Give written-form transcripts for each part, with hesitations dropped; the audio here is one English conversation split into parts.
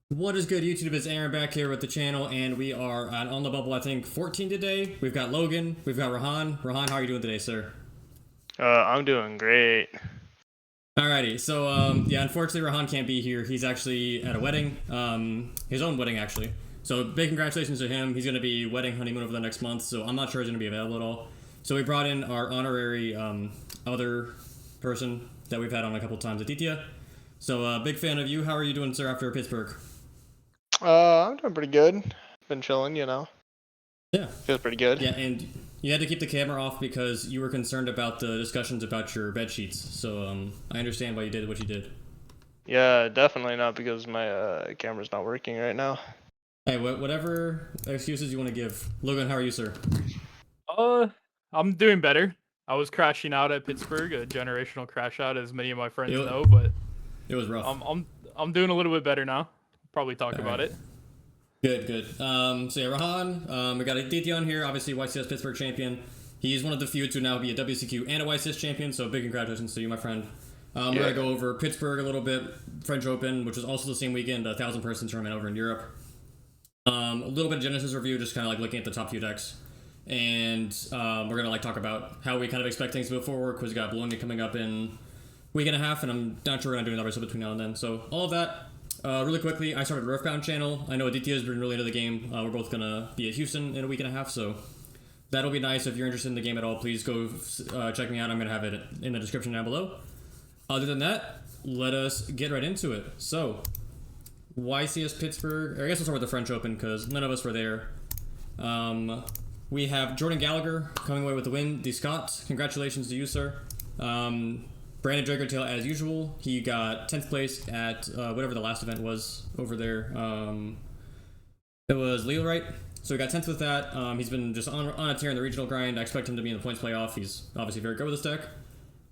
What is good, YouTube? It's Aaron back here with the channel, and we are on the bubble, I think, 14 today. We've got Logan, we've got Rahan. Rahan, how are you doing today, sir? I'm doing great. Alrighty, so, yeah, unfortunately, Rahan can't be here. He's actually at a wedding, his own wedding, actually. So, big congratulations to him. He's going to be wedding honeymoon over the next month, so I'm not sure he's going to be available at all. So, we brought in our honorary other person that we've had on a couple times, Aditya. So, big fan of you. How are you doing, sir, after Pittsburgh? I'm doing pretty good. Been chilling, Yeah. Feels pretty good. Yeah, and you had to keep the camera off because you were concerned about the discussions about your bed sheets. So I understand why you did what you did. Yeah, definitely not because my camera's not working right now. Hey, whatever excuses you want to give. Logan, how are you, sir? Uh, I'm doing better. I was crashing out at Pittsburgh, a generational crash out, as many of my friends know. But it was rough. I'm doing a little bit better now. Probably talk about it. Good, good. So yeah, Rahan, we got Aditya on here, obviously YCS Pittsburgh champion. He's one of the few to now be a WCQ and a YCS champion, so big congratulations to you, my friend. We're going to go over Pittsburgh a little bit, French Open, which was also the same weekend, a 1,000-person tournament over in Europe. A little bit of Genesys review, just kind of like looking at the top few decks. And we're going to like talk about how we kind of expect things to move forward, because we got Bologna coming up in a week and a half, and I'm not sure we're going to do another episode between now and then. So all of that. Really quickly, I started Riftbound Channel. I know Aditya has been really into the game. We're both going to be at Houston in a week and a half, so that'll be nice. If you're interested in the game at all, please go check me out. I'm going to have it in the description down below. Other than that, let us get right into it. So, YCS Pittsburgh, or I guess we'll start with the French Open because none of us were there. We have Jordan Gallagher coming away with the win. The Scots, congratulations to you, sir. Brandon Dracotail, as usual, he got 10th place at whatever the last event was over there. It was Leo, right? So he got 10th with that. He's been just on a tear in the regional grind. I expect him to be in the points playoff. He's obviously very good with this deck.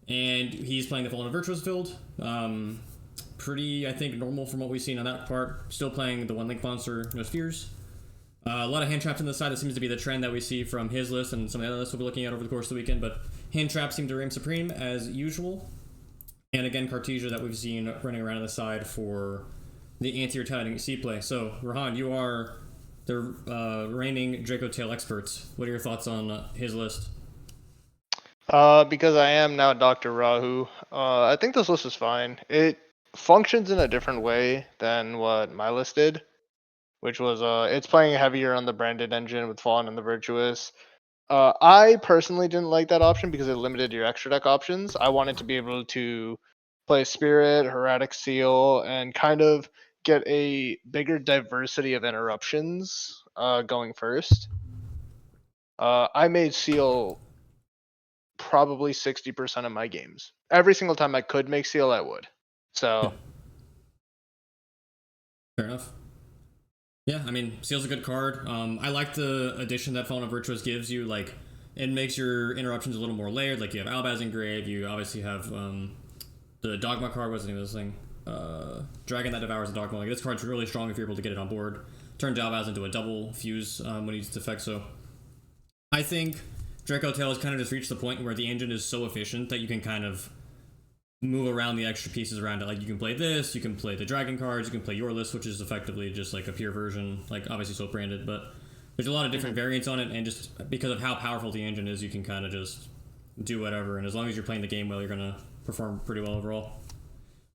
And he's playing the Fallen Virtuous build. Pretty, I think, normal from what we've seen on that part. Still playing the one Link Monster, No Spheres. A lot of hand traps on the side. That seems to be the trend that we see from his list and some of the other lists we'll be looking at over the course of the weekend. But hand traps seem to reign supreme as usual. And again, Cartesia that we've seen running around on the side for the anti-air tiling C play. So, Rahan, you are the reigning Dracotail experts. What are your thoughts on his list? Because I am now Dr. Rahu, I think this list is fine. It functions in a different way than what my list did, which was it's playing heavier on the branded engine with Fallen and the Virtuous. I personally didn't like that option because it limited your extra deck options. I wanted to be able to play Spirit, Heretic Seal, and kind of get a bigger diversity of interruptions going first. I made Seal probably 60% of my games. Every single time I could make Seal, I would. So. Fair enough. Yeah, I mean, Seal's a good card. I like the addition that Fallen of Virtuous gives you. Like, it makes your interruptions a little more layered. Like, you have Albaz Engrave, you obviously have the Dogma card, what's the name of this thing? Dragon that devours the Dogma. Like, this card's really strong if you're able to get it on board. Turns Albaz into a double fuse when he uses effect, so I think Dracotail has kind of just reached the point where the engine is so efficient that you can kind of move around the extra pieces around it. Like, you can play this, you can play the dragon cards, you can play your list, which is effectively just like a pure version, like obviously so branded, but there's a lot of different variants on it, and just because of how powerful the engine is, you can kind of just do whatever, and as long as you're playing the game well, you're gonna perform pretty well overall.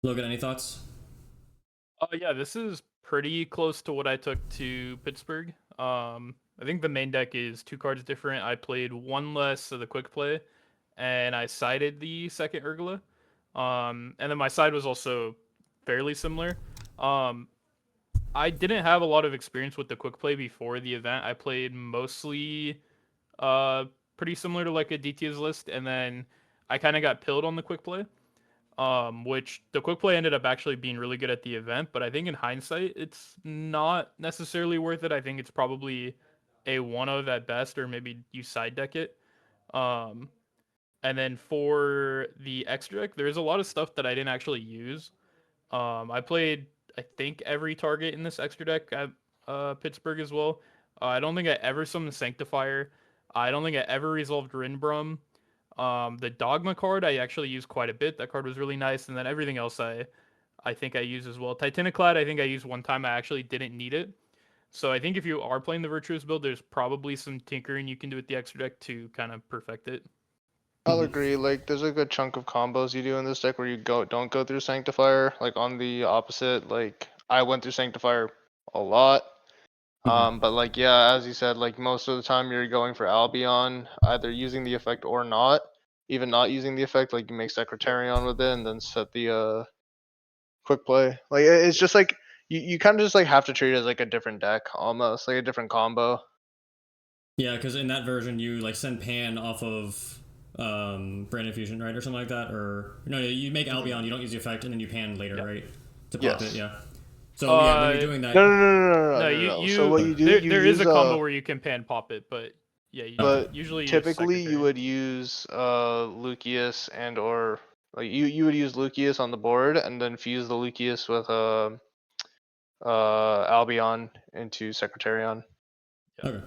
Logan, any thoughts? Yeah, this is pretty close to what I took to Pittsburgh. I think the main deck is 2 cards different. I played one less of the quick play, and I sided the second Urgula. And then my side was also fairly similar. I didn't have a lot of experience with the quick play before the event. I played mostly pretty similar to like Aditya's list, and then I kind of got pilled on the quick play. Which the quick play ended up actually being really good at the event, but I think in hindsight, it's not necessarily worth it. I think it's probably a one of at best, or maybe you side deck it. Um, and then for the extra deck, there's a lot of stuff that I didn't actually use. I played, I think, every target in this extra deck at Pittsburgh as well. I don't think I ever summoned Sanctifier. I don't think I ever resolved Rinbrum. The Dogma card I actually used quite a bit. That card was really nice, and then everything else I think I use as well. Titaniclad, I think I used one time. I actually didn't need it. So I think if you are playing the Virtuous build, there's probably some tinkering you can do with the extra deck to kind of perfect it. I'll agree. Like, there's a good chunk of combos you do in this deck where you don't go through Sanctifier. Like on the opposite, like I went through Sanctifier a lot. But like yeah, as you said, like most of the time you're going for Albion, either using the effect or not. Even not using the effect, like you make Secretarion with it and then set the quick play. Like it's just like you kind of just like have to treat it as like a different deck almost, like a different combo. Yeah, because in that version you like send Pan off of Branded Fusion, right, or something like that, or no, you make Albion, you don't use the effect, and then you Pan later, right, to pop it. Yeah. So yeah, when you're doing that, No. So what you do? There is a combo where you can pan pop it, but yeah, usually typically you would use Lucius and or like you would use Lucius on the board and then fuse the Lucius with Albion into Secretarion. Okay.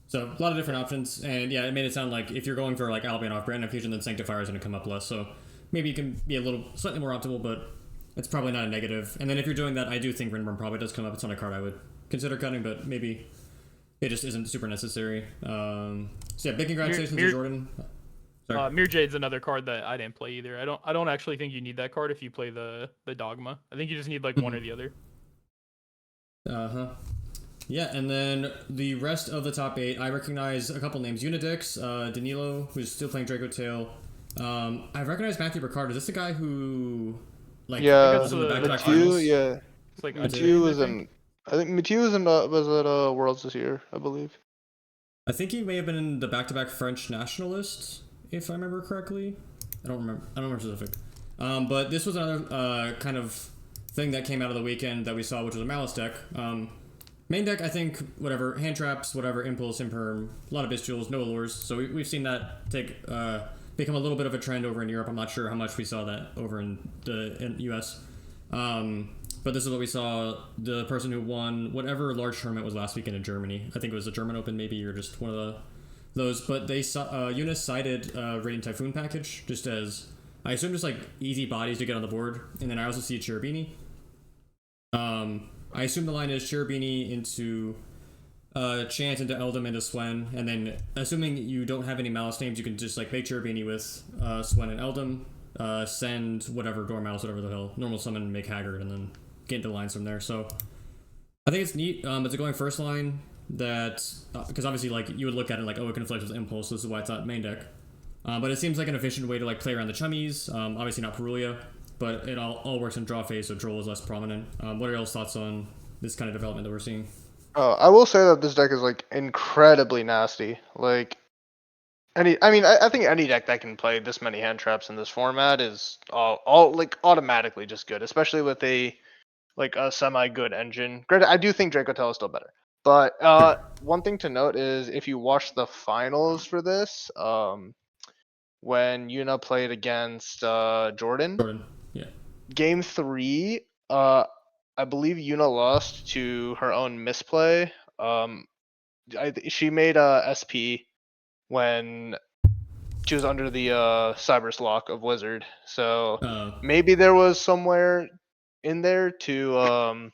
So a lot of different options, and yeah, it made it sound like if you're going for like Albion off Branded Fusion, then Sanctifier is going to come up less. So maybe you can be a little slightly more optimal, but it's probably not a negative. And then if you're doing that, I do think Rinburn probably does come up. It's not a card I would consider cutting, but maybe it just isn't super necessary. So yeah, big congratulations to Jordan. Mirror Jade's another card that I didn't play either. I don't actually think you need that card if you play the Dogma. I think you just need like one or the other. Yeah, and then the rest of the top 8, I recognize a couple names. Unidix, Danilo, who's still playing Dracotail. I recognize Matthew Ricard. Is this the guy who, like, was in the back-to-back finals? Yeah. It's like Mathieu was in. I think Mathieu was at Worlds this year, I believe. I think he may have been in the back-to-back French nationalists, if I remember correctly. I don't remember specific. But this was another kind of thing that came out of the weekend that we saw, which was a Malice deck. Main deck, I think, whatever, hand traps, whatever, impulse, imperm, a lot of Bestials, no allures. So we've seen that become a little bit of a trend over in Europe. I'm not sure how much we saw that over in the US. But this is what we saw. The person who won whatever large tournament was last weekend in Germany. I think it was the German Open maybe, or just one of those. But they saw, Eunice cited Radiant Typhoon package just as, I assume, just like easy bodies to get on the board. And then I also see Cherubini. I assume the line is Cherubini into Chant, into Eldum, into Swen, and then assuming you don't have any Malice names, you can just like make Cherubini with Swen and Eldum, send whatever Dormouse, whatever the hell, normal summon, make Haggard, and then get into lines from there. So I think it's neat. It's a going first line that, because obviously like you would look at it like, oh, it conflicts with Impulse, this is why it's not main deck. But it seems like an efficient way to like play around the Chummies, obviously not Perulia. But it all works in draw phase, so Droll is less prominent. What are y'all's thoughts on this kind of development that we're seeing? I will say that this deck is like incredibly nasty. Like I think any deck that can play this many hand traps in this format is all like automatically just good, especially with a semi good engine. Granted, I do think Dracotail is still better. But one thing to note is if you watch the finals for this, when Yuna played against Jordan. Yeah. Game 3, I believe Yuna lost to her own misplay. She made a SP when she was under the Cyber's lock of Wizard. So maybe there was somewhere in there to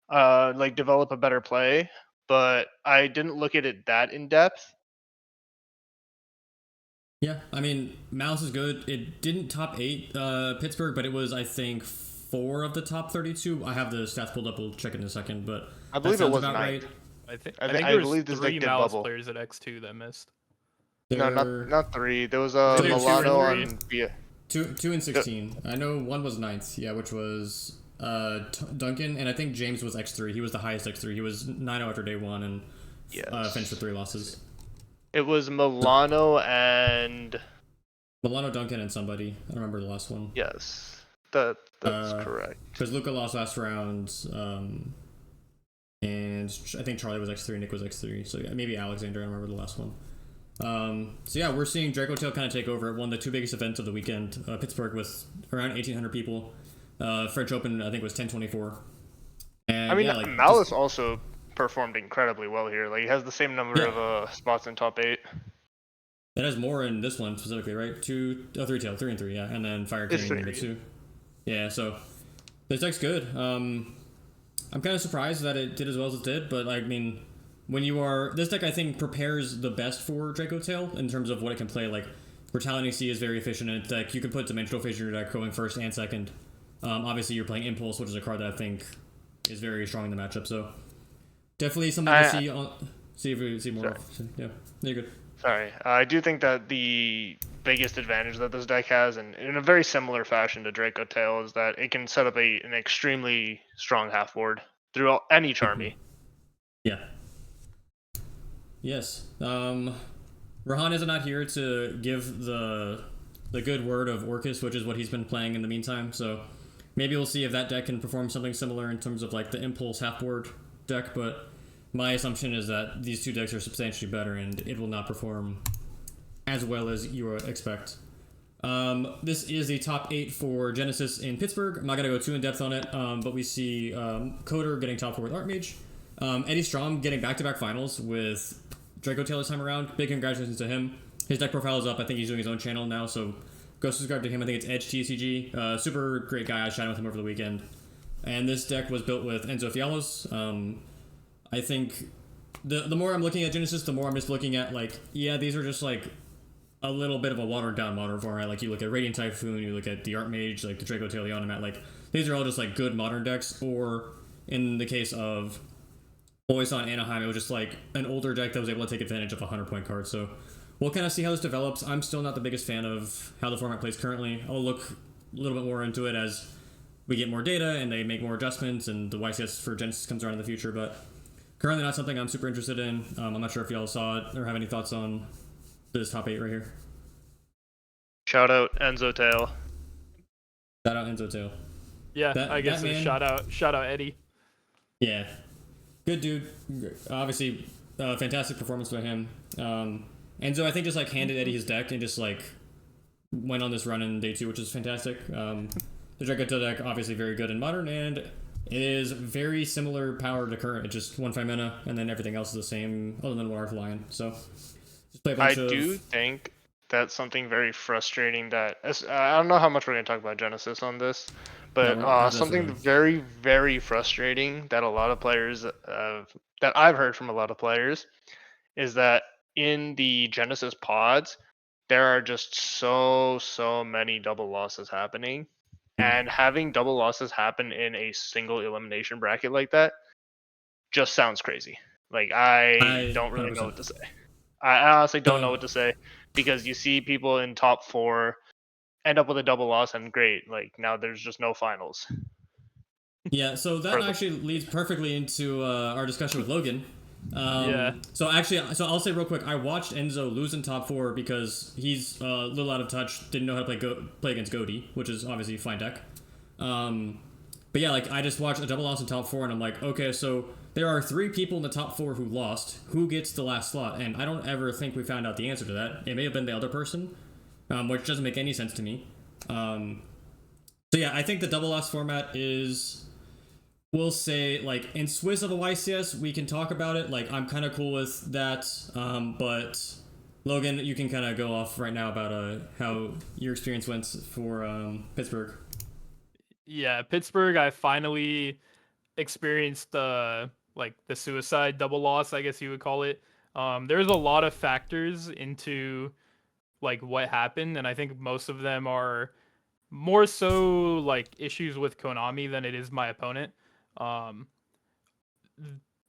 like develop a better play, but I didn't look at it that in depth. Yeah, I mean, Malice is good. It didn't top 8 Pittsburgh, but it was, I think, 4 of the top 32. I have the stats pulled up. We'll check it in a second, but I believe it was 9. Right. I think there was 3 Malice players at X2 that missed. No, not 3. There was Milano on 2 and 16. I know one was 9th, yeah, which was Duncan, and I think James was X3. He was the highest X3. He was 9-0 after day 1 and finished with 3 losses. It was Milano, Duncan, and somebody. I don't remember the last one. Yes, that's correct. Because Luca lost last round, and I think Charlie was X3, Nick was X3. So yeah, maybe Alexander. I don't remember the last one. So yeah, we're seeing Dracotail kind of take over. It won the 2 biggest events of the weekend. Pittsburgh with around 1,800 people. French Open, I think, was 1024. And, I mean, Malice also performed incredibly well here. Like, he has the same number of spots in top 8. It has more in this one specifically, right? 3 tail, 3 and 3, yeah, and then Fire King in the 2. Yeah, so This deck's good. I'm kind of surprised that it did as well as it did, but I mean, this deck I think prepares the best for Dracotail in terms of what it can play. Like, Brutality C is very efficient in its deck. You can put Dimensional Fissure in your deck going first and second. Obviously, you're playing Impulse, which is a card that I think is very strong in the matchup. So definitely something to see if we see more of. So, yeah, you're good. Sorry, I do think that the biggest advantage that this deck has, and in a very similar fashion to Dracotail, is that it can set up an extremely strong half board through any Charmy. Yeah. Yes. Rahan is not here to give the good word of Orcus, which is what he's been playing in the meantime. So maybe we'll see if that deck can perform something similar in terms of like the Impulse half board deck. But my assumption is that these two decks are substantially better, and it will not perform as well as you would expect. This is the top 8 for Genesys in Pittsburgh. I'm not going to go too in-depth on it, but we see Coder getting top 4 with Archmage. Eddie Strom getting back-to-back finals with Dracotail this time around. Big congratulations to him. His deck profile is up. I think he's doing his own channel now, so go subscribe to him. I think it's Edge TCG. Super great guy. I chatted with him over the weekend. And this deck was built with Enzo Fialos. I think the more I'm looking at Genesys, the more I'm just looking at, like, yeah, these are just, like, a little bit of a watered-down modern format. Like, you look at Radiant Typhoon, you look at the Archmage, like, the Dracotail, the Onomat. Like, these are all just, like, good modern decks. Or, in the case of Boys on Anaheim, it was just, like, an older deck that was able to take advantage of a 100-point card. So we'll kind of see how this develops. I'm still not the biggest fan of how the format plays currently. I'll look a little bit more into it as we get more data and they make more adjustments and the YCS for Genesys comes around in the future. But currently not something I'm super interested in. I'm not sure if y'all saw it or have any thoughts on this top 8 right here. Shout out Enzo Tail. Shout out Enzo Tail. Yeah, I guess it's shout out Eddie. Yeah, good dude. Obviously, fantastic performance by him. Enzo, I think, just like handed Eddie his deck and just like went on this run in day 2, which is fantastic. The Dracotail deck obviously very good in modern, and it is very similar power to current. It's just 1/5 mana, and then everything else is the same, other than War of Lion. So just play a bunch do think that's something very frustrating. That I don't know how much we're going to talk about Genesys on this, but something very, very frustrating that a lot of players that I've heard from a lot of players is that in the Genesys pods there are just so many double losses happening, and having double losses happen in a single elimination bracket like that just sounds crazy. Like I don't really 100%. Know what to say. I honestly don't know what to say, because you see people in top 4 end up with a double loss and great, like now there's just no finals. Yeah, so that actually leads perfectly into our discussion with Logan. So I'll say real quick, I watched Enzo lose in top 4 because he's a little out of touch, didn't know how to play against Goaty, which is obviously a fine deck. But yeah, like, I just watched a double loss in top 4, and I'm like, okay, so there are 3 people in the top 4 who lost. Who gets the last slot? And I don't ever think we found out the answer to that. It may have been the other person, which doesn't make any sense to me. So yeah, I think the double loss format is, we'll say, like, in Swiss of a YCS, we can talk about it. Like, I'm kind of cool with that. But Logan, you can kind of go off right now about how your experience went for Pittsburgh. Yeah, Pittsburgh, I finally experienced like the suicide double loss, I guess you would call it. There's a lot of factors into like what happened, and I think most of them are more so like issues with Konami than it is my opponent.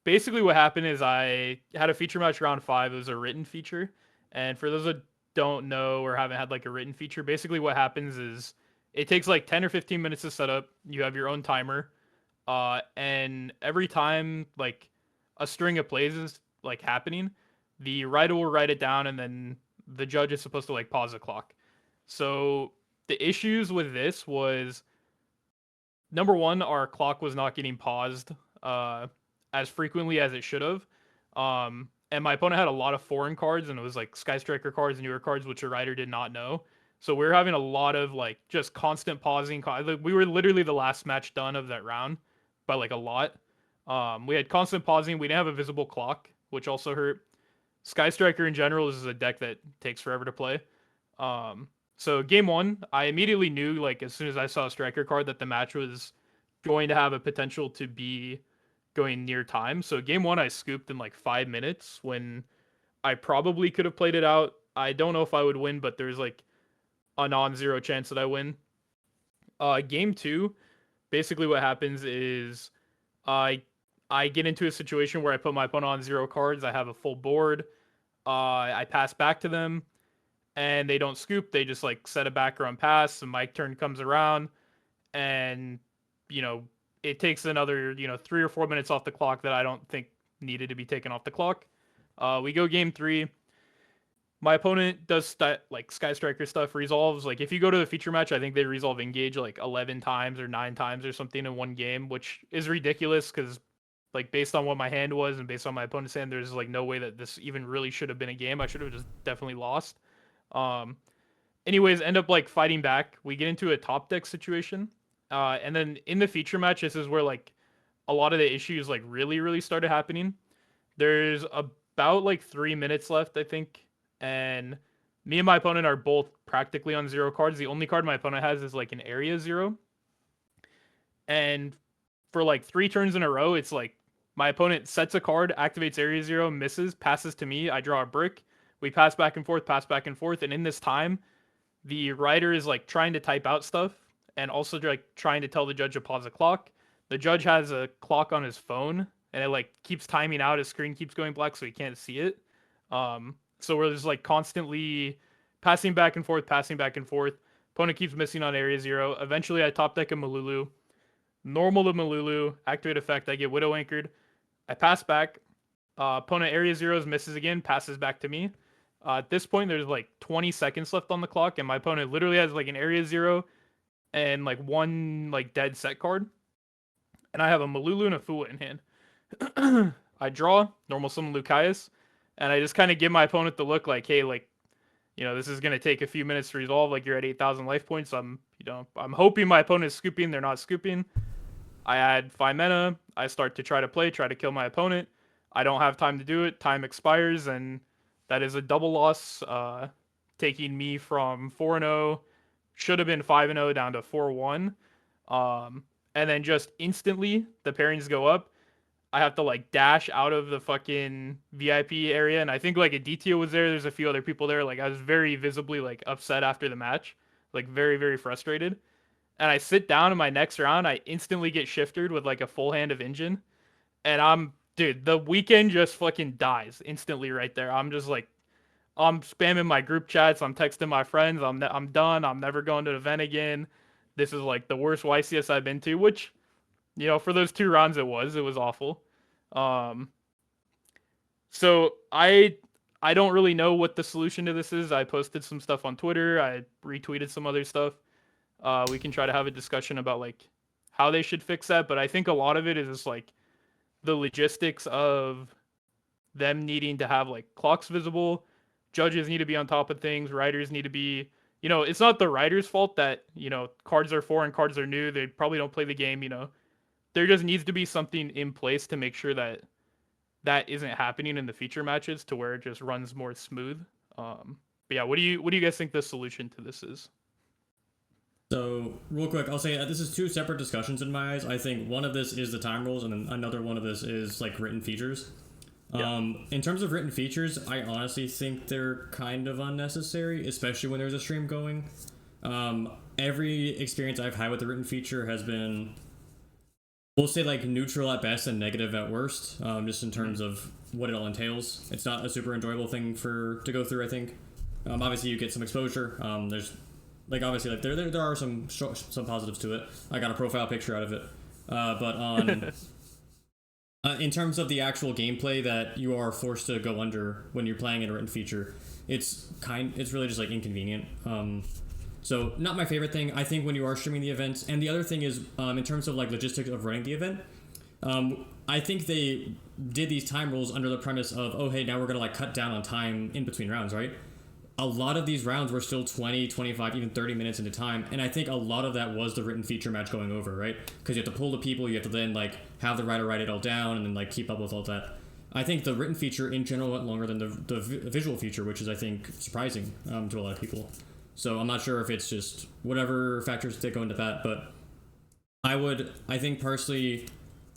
Basically what happened is I had a feature match round 5. It was a written feature, and for those that don't know or haven't had like a written feature, basically what happens is it takes like 10 or 15 minutes to set up. You have your own timer. And every time like a string of plays is like happening, the writer will write it down, and then the judge is supposed to like pause the clock. So the issues with this was, number one, our clock was not getting paused as frequently as it should have. And my opponent had a lot of foreign cards, and it was like Sky Striker cards, newer cards, which the writer did not know. So we were having a lot of like just constant pausing. We were literally the last match done of that round by like a lot. We had constant pausing. We didn't have a visible clock, which also hurt. Sky Striker in general is a deck that takes forever to play. So game 1, I immediately knew, like, as soon as I saw a Striker card, that the match was going to have a potential to be going near time. So game 1 I scooped in like 5 minutes when I probably could have played it out. I don't know if I would win, but there's like a non-zero chance that I win. Game 2, basically what happens is I get into a situation where I put my opponent on 0 cards. I have a full board. I pass back to them, and they don't scoop. They just like set a back run pass. And my turn comes around, and it takes another 3 or 4 minutes off the clock that I don't think needed to be taken off the clock. We go game 3. My opponent does like Sky Striker stuff, resolves. Like if you go to the feature match, I think they resolve engage like 11 times or 9 times or something in one game, which is ridiculous because like based on what my hand was and based on my opponent's hand, there's like no way that this even really should have been a game. I should have just definitely lost. Anyways, end up like fighting back. We get into a top deck situation. And then in the feature match, this is where like a lot of the issues like really started happening. There's about like 3 minutes left, I think. And me and my opponent are both practically on 0 cards. The only card my opponent has is like an area 0. And for like 3 turns in a row, it's like my opponent sets a card, activates area 0, misses, passes to me. I draw a brick. We pass back and forth. And in this time, the writer is like trying to type out stuff and also like trying to tell the judge to pause the clock. The judge has a clock on his phone and it like keeps timing out. His screen keeps going black so he can't see it. So we're just like constantly passing back and forth. Opponent keeps missing on area 0. Eventually I top deck a Malulu. Normal to Malulu. Activate effect. I get Widow Anchored. I pass back. Opponent area 0 misses again. Passes back to me. At this point, there's like 20 seconds left on the clock, and my opponent literally has like an area 0 and like one like dead set card. And I have a Malulu and a Fua in hand. I draw. Normal summon Lucaeus. And I just kind of give my opponent the look like, hey, like, this is going to take a few minutes to resolve. Like, you're at 8,000 life points. I'm hoping my opponent is scooping. They're not scooping. I add 5 mana. I start to try to kill my opponent. I don't have time to do it. Time expires, and that is a double loss, taking me from 4-0, should have been 5-0, down to 4-1. And then just instantly, the pairings go up. I have to like dash out of the fucking VIP area, and I think like Aditya was there. There's a few other people there. Like I was very visibly like upset after the match, like very frustrated. And I sit down in my next round. I instantly get shifted with like a full hand of Engine, and dude, the weekend just fucking dies instantly right there. I'm just like, I'm spamming my group chats. I'm texting my friends. I'm done. I'm never going to an event again. This is like the worst YCS I've been to, which, for those 2 rounds, it was awful. So I don't really know what the solution to this is. I posted some stuff on Twitter. I retweeted some other stuff. We can try to have a discussion about like how they should fix that. But I think a lot of it is just like the logistics of them needing to have like clocks visible. Judges need to be on top of things. Writers need to be, it's not the writer's fault that, cards are foreign, cards are new. They probably don't play the game, There just needs to be something in place to make sure that that isn't happening in the feature matches to where it just runs more smooth. But yeah, what do you guys think the solution to this is? So real quick, I'll say this is 2 separate discussions in my eyes. I think one of this is the time rules, and then another one of this is like written features. Yeah. In terms of written features, I honestly think they're kind of unnecessary, especially when there's a stream going. Every experience I've had with the written feature has been, we'll say like neutral at best and negative at worst, just in terms of what it all entails. It's not a super enjoyable thing to go through, I think. Obviously you get some exposure. There's like obviously like there are some positives to it. I got a profile picture out of it. But on in terms of the actual gameplay that you are forced to go under when you're playing in a written feature, it's really just like inconvenient. So not my favorite thing. I think when you are streaming the events, and the other thing is in terms of like logistics of running the event, I think they did these time rules under the premise of, oh hey, now we're gonna like cut down on time in between rounds, right? A lot of these rounds were still 20, 25, even 30 minutes into time, and I think a lot of that was the written feature match going over, right? Because you have to pull the people, you have to then like have the writer write it all down, and then like keep up with all that. I think the written feature in general went longer than the visual feature, which is I think surprising to a lot of people. So I'm not sure if it's just whatever factors that go into that, but I think personally,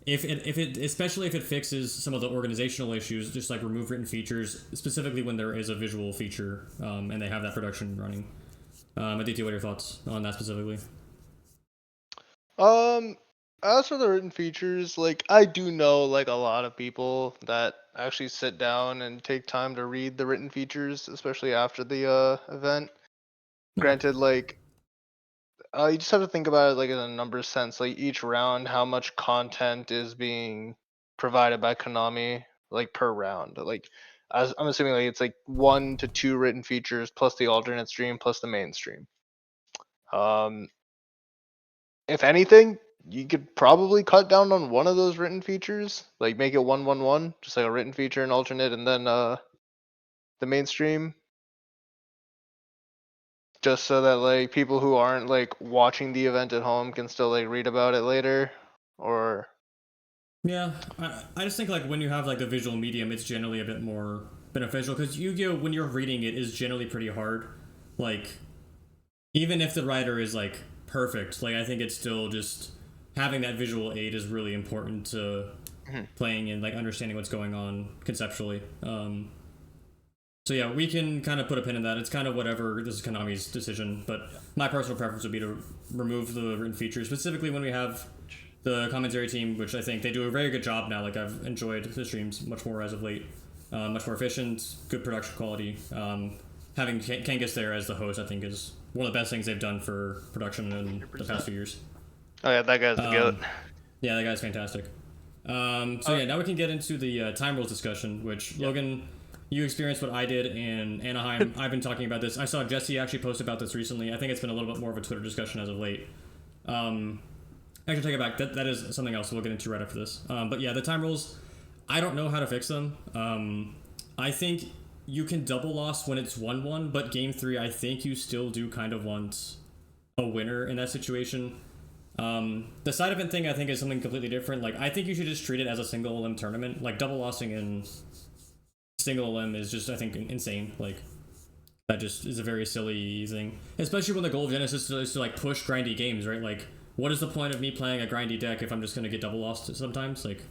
if it especially if it fixes some of the organizational issues, just like remove written features, specifically when there is a visual feature, and they have that production running. Aditya, what are your thoughts on that specifically? As for the written features, like I do know like a lot of people that actually sit down and take time to read the written features, especially after the event. Granted, like you just have to think about it like in a numbers sense. Like each round, how much content is being provided by Konami, like per round. Like, as I'm assuming, like it's like 1 to 2 written features plus the alternate stream plus the main stream. Um, if anything, you could probably cut down on one of those written features, like make it 1-1-1, just like a written feature and alternate, and then the mainstream, just so that like people who aren't like watching the event at home can still like read about it later, or Yeah, I just think like when you have like the visual medium, it's generally a bit more beneficial because Yu-Gi-Oh, when you're reading it, is generally pretty hard. Like, even if the writer is like perfect, like I think it's still just having that visual aid is really important to playing and like understanding what's going on conceptually. So yeah, we can kind of put a pin in that. It's kind of whatever. This is Konami's decision, but my personal preference would be to remove the written features, specifically when we have the commentary team, which I think they do a very good job now. Like I've enjoyed the streams much more as of late, much more efficient, good production quality. Having Kangas there as the host, I think, is one of the best things they've done for production in the past few years. oh yeah, that guy's the goat. Yeah, that guy's fantastic. So yeah, now we can get into the time rules discussion, which Logan, you experienced what I did in Anaheim. I've been talking about this. I saw Jesse actually post about this recently. I think it's been a little bit more of a Twitter discussion as of late. Actually, take it back. That is something else we'll get into right after this. But yeah, the time rules, I don't know how to fix them. I think you can double loss when it's 1-1, but game 3, I think you still do kind of want a winner in that situation. The side event thing, I think, is something completely different. Like, I think you should just treat it as a single elim tournament. Like, double lossing in single elim is just, I think, insane. Like, that just is a very silly thing. Especially when the goal of Genesys is to like push grindy games, right? Like, what is the point of me playing a grindy deck if I'm just gonna get double lost sometimes? Like,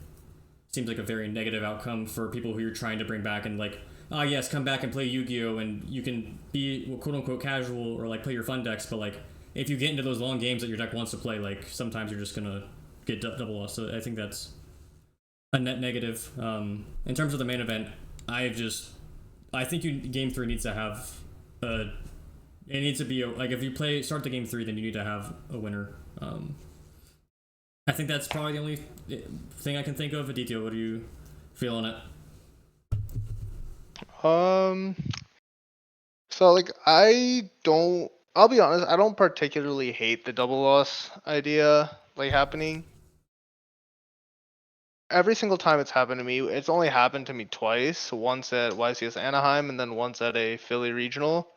seems like a very negative outcome for people who you're trying to bring back and like, ah, yes, come back and play Yu-Gi-Oh! And you can be quote unquote casual or like play your fun decks, but like if you get into those long games that your deck wants to play, like sometimes you're just gonna get double lost. So I think that's a net negative. In terms of the main event, I think game 3 needs to have it needs to be like if you start the game 3, then you need to have a winner. I think that's probably the only thing I can think of. Aditya, what do you feel on it? So like I'll be honest, I don't particularly hate the double loss idea like happening. Every single time it's happened to me, it's only happened to me twice. Once at YCS Anaheim and then once at a Philly regional.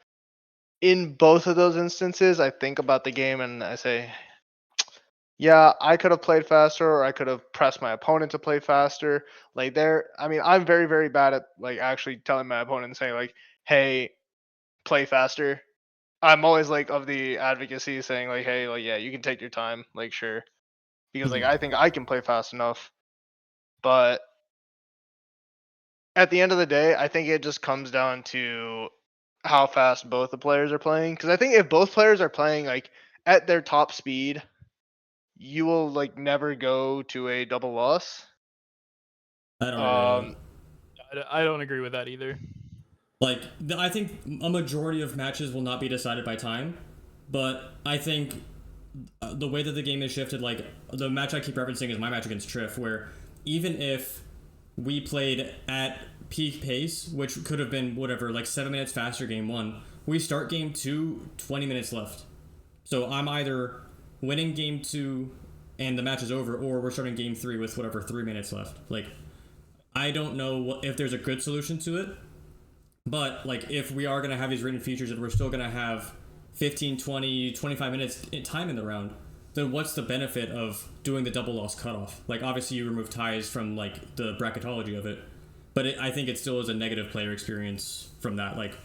In both of those instances, I think about the game and I say, yeah, I could have played faster or I could have pressed my opponent to play faster. Like I mean, I'm very, very bad at like actually telling my opponent and saying like, hey, play faster. I'm always like of the advocacy saying like, hey, like, yeah, you can take your time, like, sure. Because like, I think I can play fast enough. But at the end of the day, I think it just comes down to how fast both the players are playing. Because I think if both players are playing like at their top speed, you will like never go to a double loss. I don't agree with that. I don't agree with that either. Like, I think a majority of matches will not be decided by time, but I think the way that the game is shifted, like, the match I keep referencing is my match against Triff, where even if we played at peak pace, which could have been, whatever, like 7 minutes faster game 1, we start game 2, 20 minutes left. So I'm either winning game 2 and the match is over, or we're starting game 3 with, whatever, 3 minutes left. Like, I don't know if there's a good solution to it. But, like, if we are going to have these written features and we're still going to have 15, 20, 25 minutes time in the round, then what's the benefit of doing the double loss cutoff? Like, obviously you remove ties from, like, the bracketology of it, but I think it still is a negative player experience from that. Like,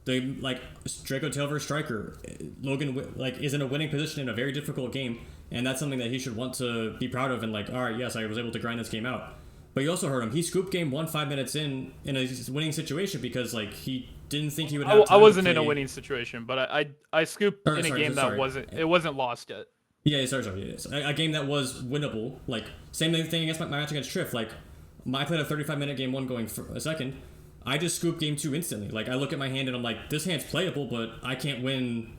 Dracotail versus Striker, Logan, like, is in a winning position in a very difficult game, and that's something that he should want to be proud of and like, all right, yes, I was able to grind this game out. But you also heard him. He scooped game 1 5 minutes in a winning situation because like he didn't think he would have time I wasn't to in a play. winning situation, but I scooped in a game that wasn't lost yet. Yeah, sorry. A game that was winnable. Like same thing against my match against Triff. Like I played a 35-minute game 1 going for a second. I just scooped game 2 instantly. Like I look at my hand and I'm like, this hand's playable, but I can't win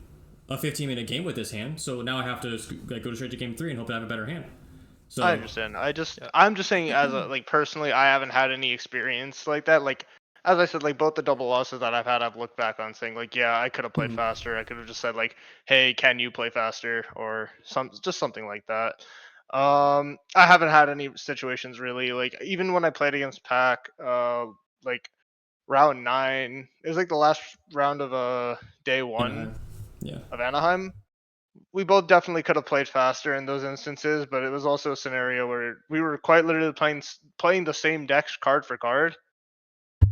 a 15-minute game with this hand. So now I have to go straight to game 3 and hope to have a better hand. So I understand. I'm just saying as a, like personally, I haven't had any experience like that. Like as I said, like both the double losses that I've had, I've looked back on saying like, yeah, I could have played faster. I could have just said like, hey, can you play faster or something like that. I haven't had any situations really. Like even when I played against Pac, like round 9, it was like the last round of day 1 of Anaheim. We both definitely could have played faster in those instances, but it was also a scenario where we were quite literally playing the same decks card for card.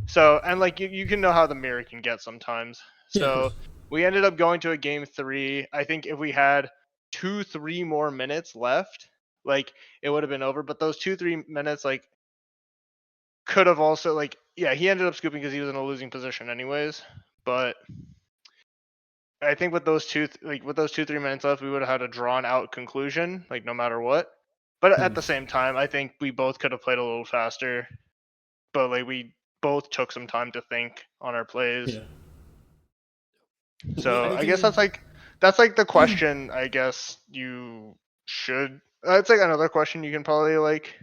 So, and like you can know how the mirror can get sometimes. So we ended up going to a game 3. I think if we had 2-3 more minutes left, like it would have been over. But those 2-3 minutes, like, could have also like, yeah, he ended up scooping because he was in a losing position anyways. But I think with those 2-3 minutes left, we would have had a drawn out conclusion, like no matter what. But at the same time, I think we both could have played a little faster. But like we both took some time to think on our plays. Yeah. So I guess that's like the question. I guess you should. That's like another question you can probably like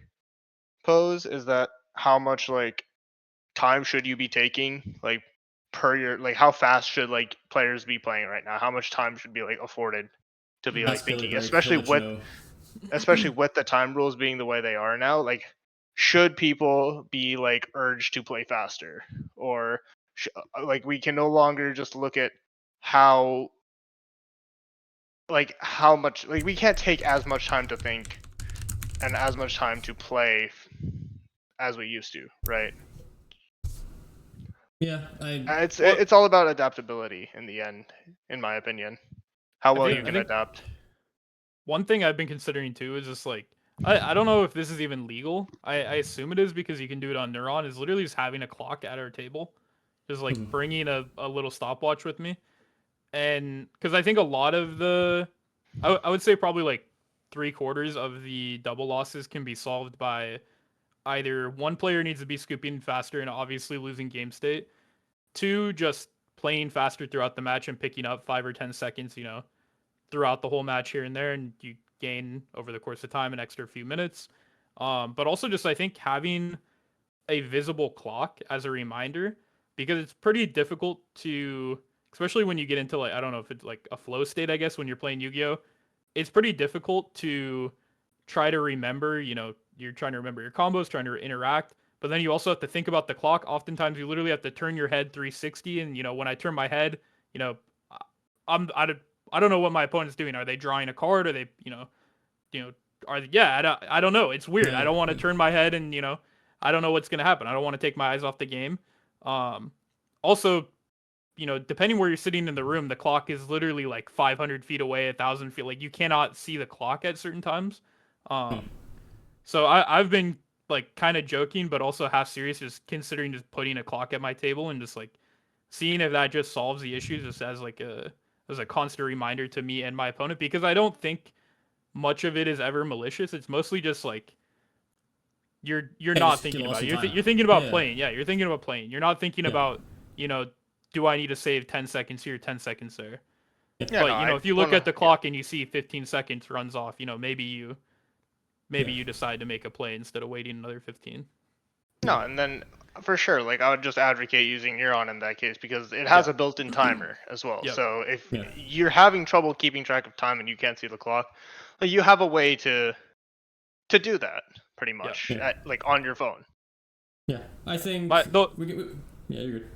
pose is that how much like time should you be taking like per your like how fast should like players be playing right now? How much time should be like afforded to be like thinking, especially with the time rules being the way they are now? Like, should people be like urged to play faster, or like we can no longer just look at how much like we can't take as much time to think and as much time to play as we used to, right? Yeah, it's all about adaptability in the end, in my opinion. How well you can adapt. One thing I've been considering too is just like I don't know if this is even legal. I assume it is because you can do it on Neuron. Is literally just having a clock at our table, just like bringing a little stopwatch with me, and because I think a lot of I would say probably like 3/4 of the double losses can be solved by either one player needs to be scooping faster and obviously losing game state, 2 just playing faster throughout the match and picking up 5 or 10 seconds, throughout the whole match here and there, and you gain over the course of time an extra few minutes. But also just I think having a visible clock as a reminder, because it's pretty difficult to, especially when you get into like, I don't know if it's like a flow state, I guess, when you're playing Yu-Gi-Oh! It's pretty difficult to try to remember, you're trying to remember your combos, trying to interact, but then you also have to think about the clock. Oftentimes you literally have to turn your head 360, and when I turn my head, I don't know what my opponent's doing. Are they drawing a card? Are they, I don't know. It's weird. I don't want to turn my head and, I don't know what's going to happen. I don't want to take my eyes off the game. Also, depending where you're sitting in the room, the clock is literally like 500 feet away, 1,000 feet. Like you cannot see the clock at certain times. So I've been like kind of joking, but also half serious, just considering just putting a clock at my table and just like seeing if that just solves the issue, just as like as a constant reminder to me and my opponent, because I don't think much of it is ever malicious. It's mostly just like you're not thinking about it. You're thinking about playing. Yeah, you're thinking about playing. You're not thinking about, do I need to save 10 seconds here, 10 seconds there? Yeah, but if you look at the clock and you see 15 seconds runs off, maybe you decide to make a play instead of waiting another 15. No, and then for sure, like I would just advocate using Neuron in that case because it has a built-in timer as well. Yep. So if you're having trouble keeping track of time and you can't see the clock, like, you have a way to do that pretty much like on your phone. Yeah, I think. Yeah, you're good.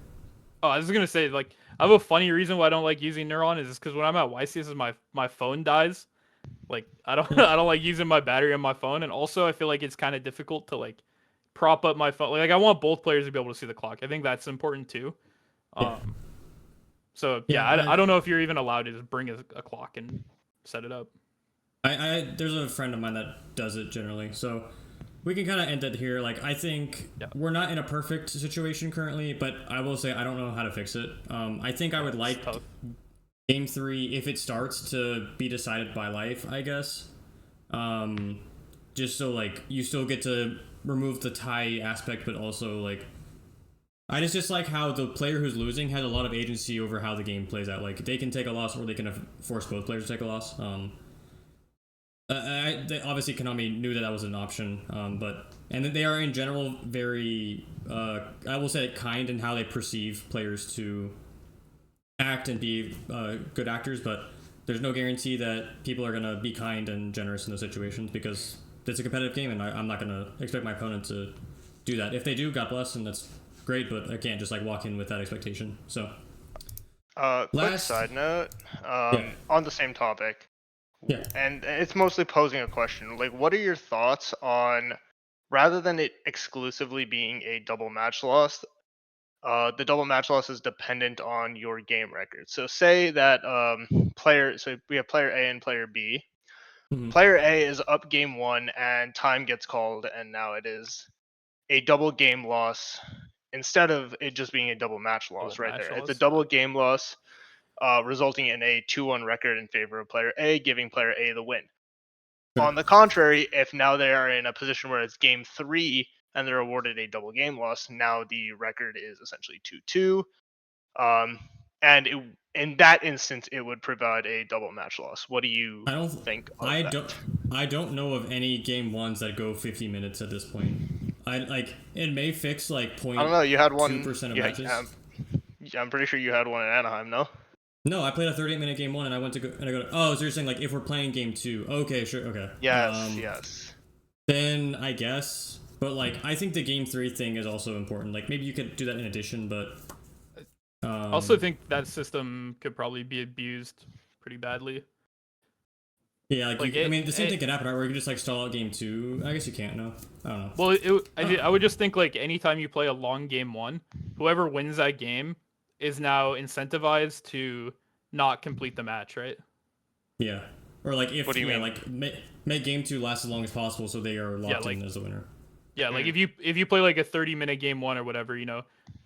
Oh, I was gonna say, like, I have a funny reason why I don't like using Neuron is because when I'm at YCS, my phone dies. Like I don't like using my battery on my phone, and also I feel like it's kind of difficult to like prop up my phone. Like I want both players to be able to see the clock. I think that's important too. So I don't know if you're even allowed to just bring a clock and set it up. There's a friend of mine that does it generally, so we can kind of end it here. Like, I think we're not in a perfect situation currently, but I will say I don't know how to fix it. I think I would like Game 3, if it starts, to be decided by life, I guess. Just so, like, you still get to remove the tie aspect, but also, like, I just like how the player who's losing has a lot of agency over how the game plays out. Like, they can take a loss, or they can force both players to take a loss. Obviously, Konami knew that was an option, and they are in general very, I will say, kind in how they perceive players to act and be good actors, but there's no guarantee that people are going to be kind and generous in those situations because it's a competitive game, and I'm not going to expect my opponent to do that. If they do, God bless, and that's great, but I can't just like walk in with that expectation. So, quick side note, on the same topic, and it's mostly posing a question. Like, what are your thoughts on, rather than it exclusively being a double match loss, the double match loss is dependent on your game record. So say that so we have player A and player B. Mm-hmm. Player A is up game 1 and time gets called, and now it is a double game loss instead of it just being a double match loss there. It's a double game loss, resulting in a 2-1 record in favor of player A, giving player A the win. Sure. On the contrary, if now they are in a position where it's game 3 and they're awarded a double game loss, now the record is essentially 2-2. And in that instance, it would provide a double match loss. What do you think of that? I don't know of any game 1s that go 50 minutes at this point. It may fix like 0.2% I don't know. You had one. of matches. I'm pretty sure you had one in Anaheim, no? No, I played a 38-minute game 1 and I went to go and I go. Oh, so you're saying like if we're playing game 2? Okay, sure, okay. Yes. Then I guess, but like I think the game 3 thing is also important. Like maybe you could do that in addition, but. I also think that system could probably be abused pretty badly. Yeah, the same thing can happen, right? Where you can just like stall out game 2. I guess you can't. No, I don't know. Well, I would just think like anytime you play a long game 1, whoever wins that game is now incentivized to not complete the match, right? Yeah, or like if what do you mean? Like make game 2 last as long as possible so they are locked in as the winner. Yeah, like if you play like a 30-minute game 1 or whatever,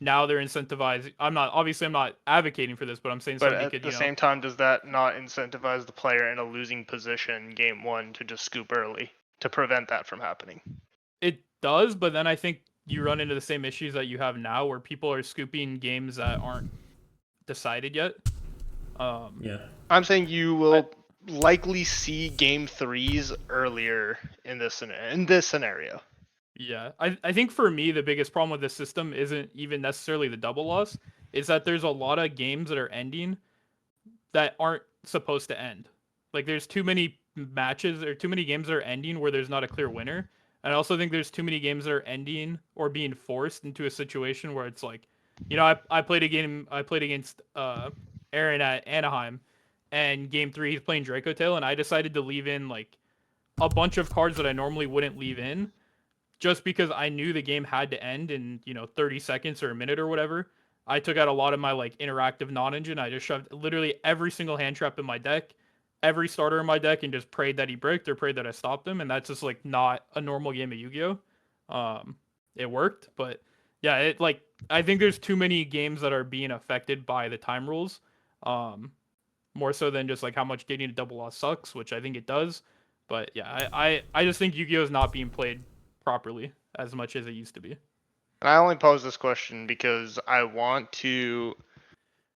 now they're incentivized. I'm not advocating for this, but I'm saying at the same time, does that not incentivize the player in a losing position game 1 to just scoop early to prevent that from happening? It does, but then I think you run into the same issues that you have now where people are scooping games that aren't decided yet. Yeah. I'm saying you will likely see game 3s earlier in this scenario. Yeah, I think for me, the biggest problem with this system isn't even necessarily the double loss, is that there's a lot of games that are ending that aren't supposed to end. Like, there's too many matches or too many games that are ending where there's not a clear winner. And I also think there's too many games that are ending or being forced into a situation where it's like, I played against Aaron at Anaheim, and game 3 he's playing Dracotail, and I decided to leave in like a bunch of cards that I normally wouldn't leave in, just because I knew the game had to end in 30 seconds or a minute or whatever. I took out a lot of my like interactive non-engine. I just shoved literally every single hand trap in my deck, every starter in my deck, and just prayed that he bricked or prayed that I stopped him. And that's just like not a normal game of Yu-Gi-Oh. It worked, but yeah, I think there's too many games that are being affected by the time rules, more so than just like how much getting a double loss sucks, which I think it does. But yeah, I just think Yu-Gi-Oh is not being played properly as much as it used to be. And I only pose this question because I want to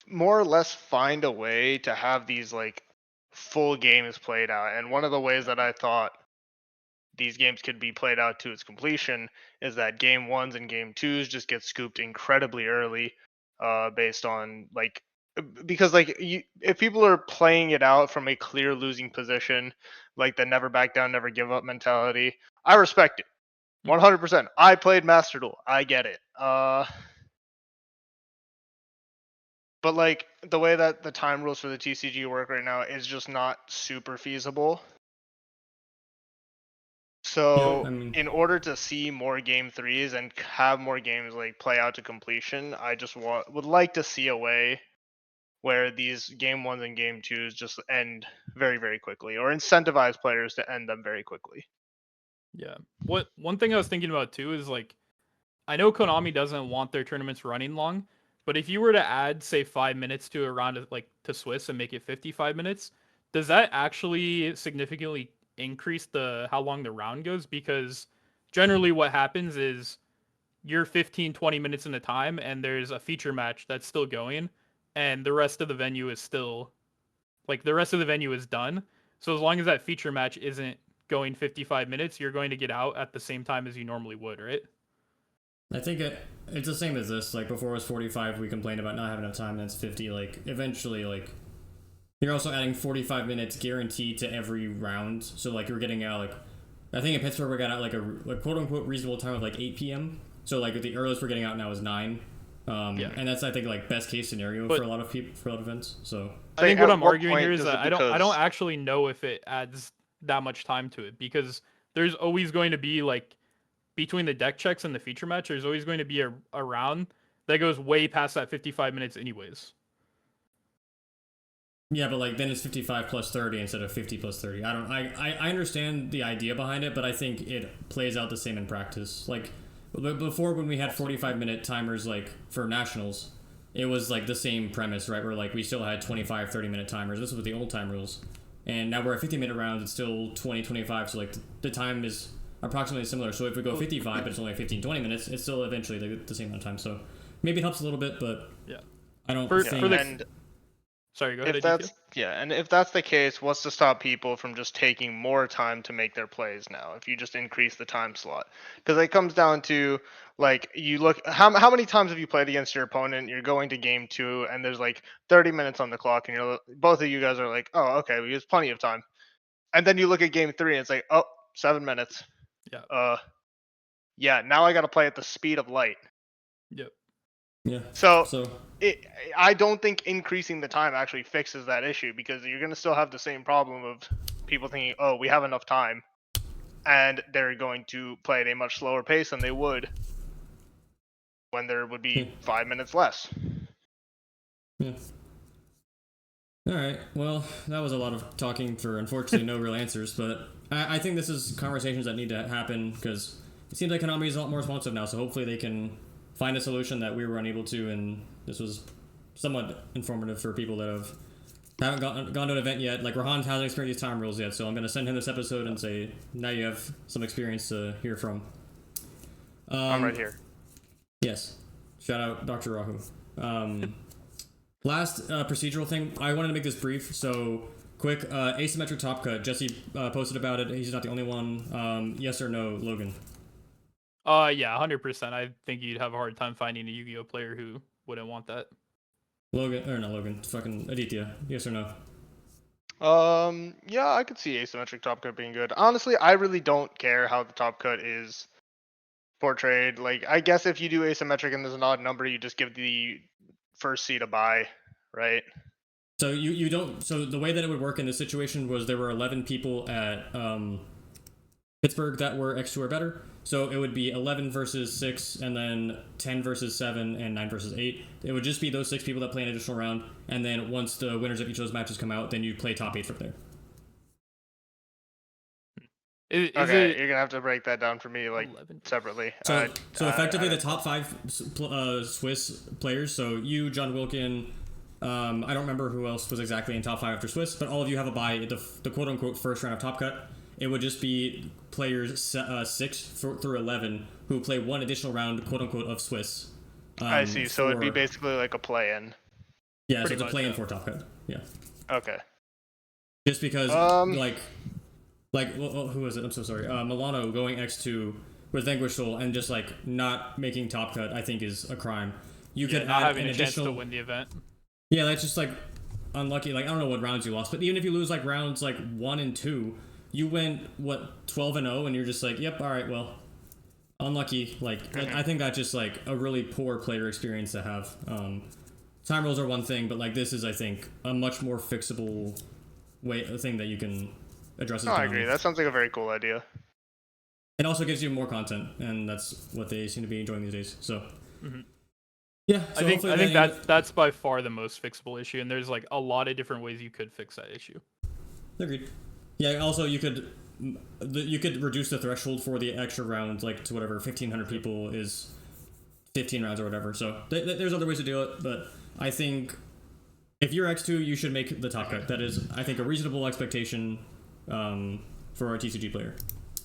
more or less find a way to have these like full games played out. And one of the ways that I thought these games could be played out to its completion is that game 1s and game 2s just get scooped incredibly early, based on like, because like if people are playing it out from a clear losing position, like the never back down, never give up mentality, I respect it. 100%. I played Master Duel. I get it. But like the way that the time rules for the TCG work right now is just not super feasible. So in order to see more game 3s and have more games like play out to completion, I just would like to see a way where these game 1s and game 2s just end very, very quickly, or incentivize players to end them very quickly. Yeah. One thing I was thinking about too is like, I know Konami doesn't want their tournaments running long, but if you were to add, say, 5 minutes to a round of, like, to Swiss and make it 55 minutes, does that actually significantly increase the how long the round goes? Because generally what happens is you're 15, 20 minutes in the time and there's a feature match that's still going and the rest of the venue is still, like, the rest of the venue is done. So as long as that feature match isn't going 55 minutes, you're going to get out at the same time as you normally would, right? I think it's the same as this. Like, before it was 45, we complained about not having enough time, and it's 50. Like, eventually, like, you're also adding 45 minutes guaranteed to every round. So, like, you're getting out, like, I think in Pittsburgh we got out, like, a quote-unquote reasonable time of, like, 8 p.m. So, like, the earliest we're getting out now is 9. Yeah. And that's, I think, like, best case scenario for a lot of people, for a lot of events. So I think what I'm arguing here is that I don't actually know if it adds that much time to it, because there's always going to be, like, between the deck checks and the feature match, there's always going to be a round that goes way past that 55 minutes anyways. Yeah, but, like, then it's 55 plus 30 instead of 50 plus 30. I understand the idea behind it, but I think it plays out the same in practice. Like, before, when we had 45-minute timers, like, for nationals, it was, like, the same premise, right? Where, like, we still had 25, 30-minute timers. This was the old time rules. And now we're at 50-minute rounds. It's still 20, 25. So, like, the time is approximately similar. So if we go 55, but it's only 15, 20 minutes, it's still eventually the same amount of time. So maybe it helps a little bit, but yeah, I don't think... Sorry, go ahead. And if that's the case, what's to stop people from just taking more time to make their plays now? If you just increase the time slot, because it comes down to, like, you look, how many times have you played against your opponent? You're going to game 2, and there's like 30 minutes on the clock, and you're both of you guys are like, oh, okay, we have plenty of time, and then you look at game 3, and it's like, oh, 7 minutes. Yeah. Yeah. Now I got to play at the speed of light. Yep. Yeah. So I don't think increasing the time actually fixes that issue, because you're going to still have the same problem of people thinking, oh, we have enough time, and they're going to play at a much slower pace than they would when there would be 5 minutes less. Yeah. All right. Well, that was a lot of talking for, unfortunately, no real answers, but I think this is conversations that need to happen, because it seems like Konami is a lot more responsive now, so hopefully they can find a solution that we were unable to, and this was somewhat informative for people that haven't gone to an event yet. Like, Rahan hasn't experienced these time rules yet, so I'm going to send him this episode and say, now you have some experience to hear from. I'm right here. Yes. Shout out Dr. Rahu. Last procedural thing, I wanted to make this brief, so quick. Asymmetric Top-Cut, Jesse posted about it. He's not the only one. Yes or no, Logan? Yeah, 100%. I think you'd have a hard time finding a Yu-Gi-Oh player who wouldn't want that. Logan, or not Logan, fucking Aditya. Yes or no? Yeah, I could see Asymmetric Top-Cut being good. Honestly, I really don't care how the Top-Cut is portrayed. Like, I guess if you do asymmetric and there's an odd number, you just give the first seed a bye, right? So you don't. So the way that it would work in this situation was there were 11 people at Pittsburgh that were X2 or better. So it would be 11 versus 6, and then 10 versus 7, and 9 versus 8. It would just be those 6 people that play an additional round, and then once the winners of each of those matches come out, then you play top 8 from there. You're gonna have to break that down for me, like, 11. Separately. So effectively, the top 5 Swiss players. So you, John Wilkin. I don't remember who else was exactly in top 5 after Swiss, but all of you have a bye at the quote unquote first round of Top-Cut. It would just be players 6 through 11 who play one additional round, quote unquote, of Swiss. I see. So it'd be basically like a play-in. Yeah, so it's a play-in for Top-Cut. Yeah. Okay. Just because, who was it? I'm so sorry. Milano going X2 with Vanquishal and just, like, not making Top-Cut, I think, is a crime. You could not add having an a additional chance to win the event. Yeah, that's just, like, unlucky. Like, I don't know what rounds you lost, but even if you lose, like, rounds, like, 1 and 2, you went, 12-0, and you're just like, yep, all right, well, unlucky. Like, I think that's just, like, a really poor player experience to have. Time rules are one thing, but, like, this is, I think, a much more fixable thing that you can address. I agree. That sounds like a very cool idea. It also gives you more content, and that's what they seem to be enjoying these days. So, Yeah, so I think hopefully that's by far the most fixable issue, and there's like a lot of different ways you could fix that issue. agreed. Yeah, also you could reduce the threshold for the extra rounds, like to whatever 1,500 people is 15 rounds or whatever. So there's other ways to do it, but I think if you're X2, you should make the top cut. That is, I think, a reasonable expectation for a TCG player,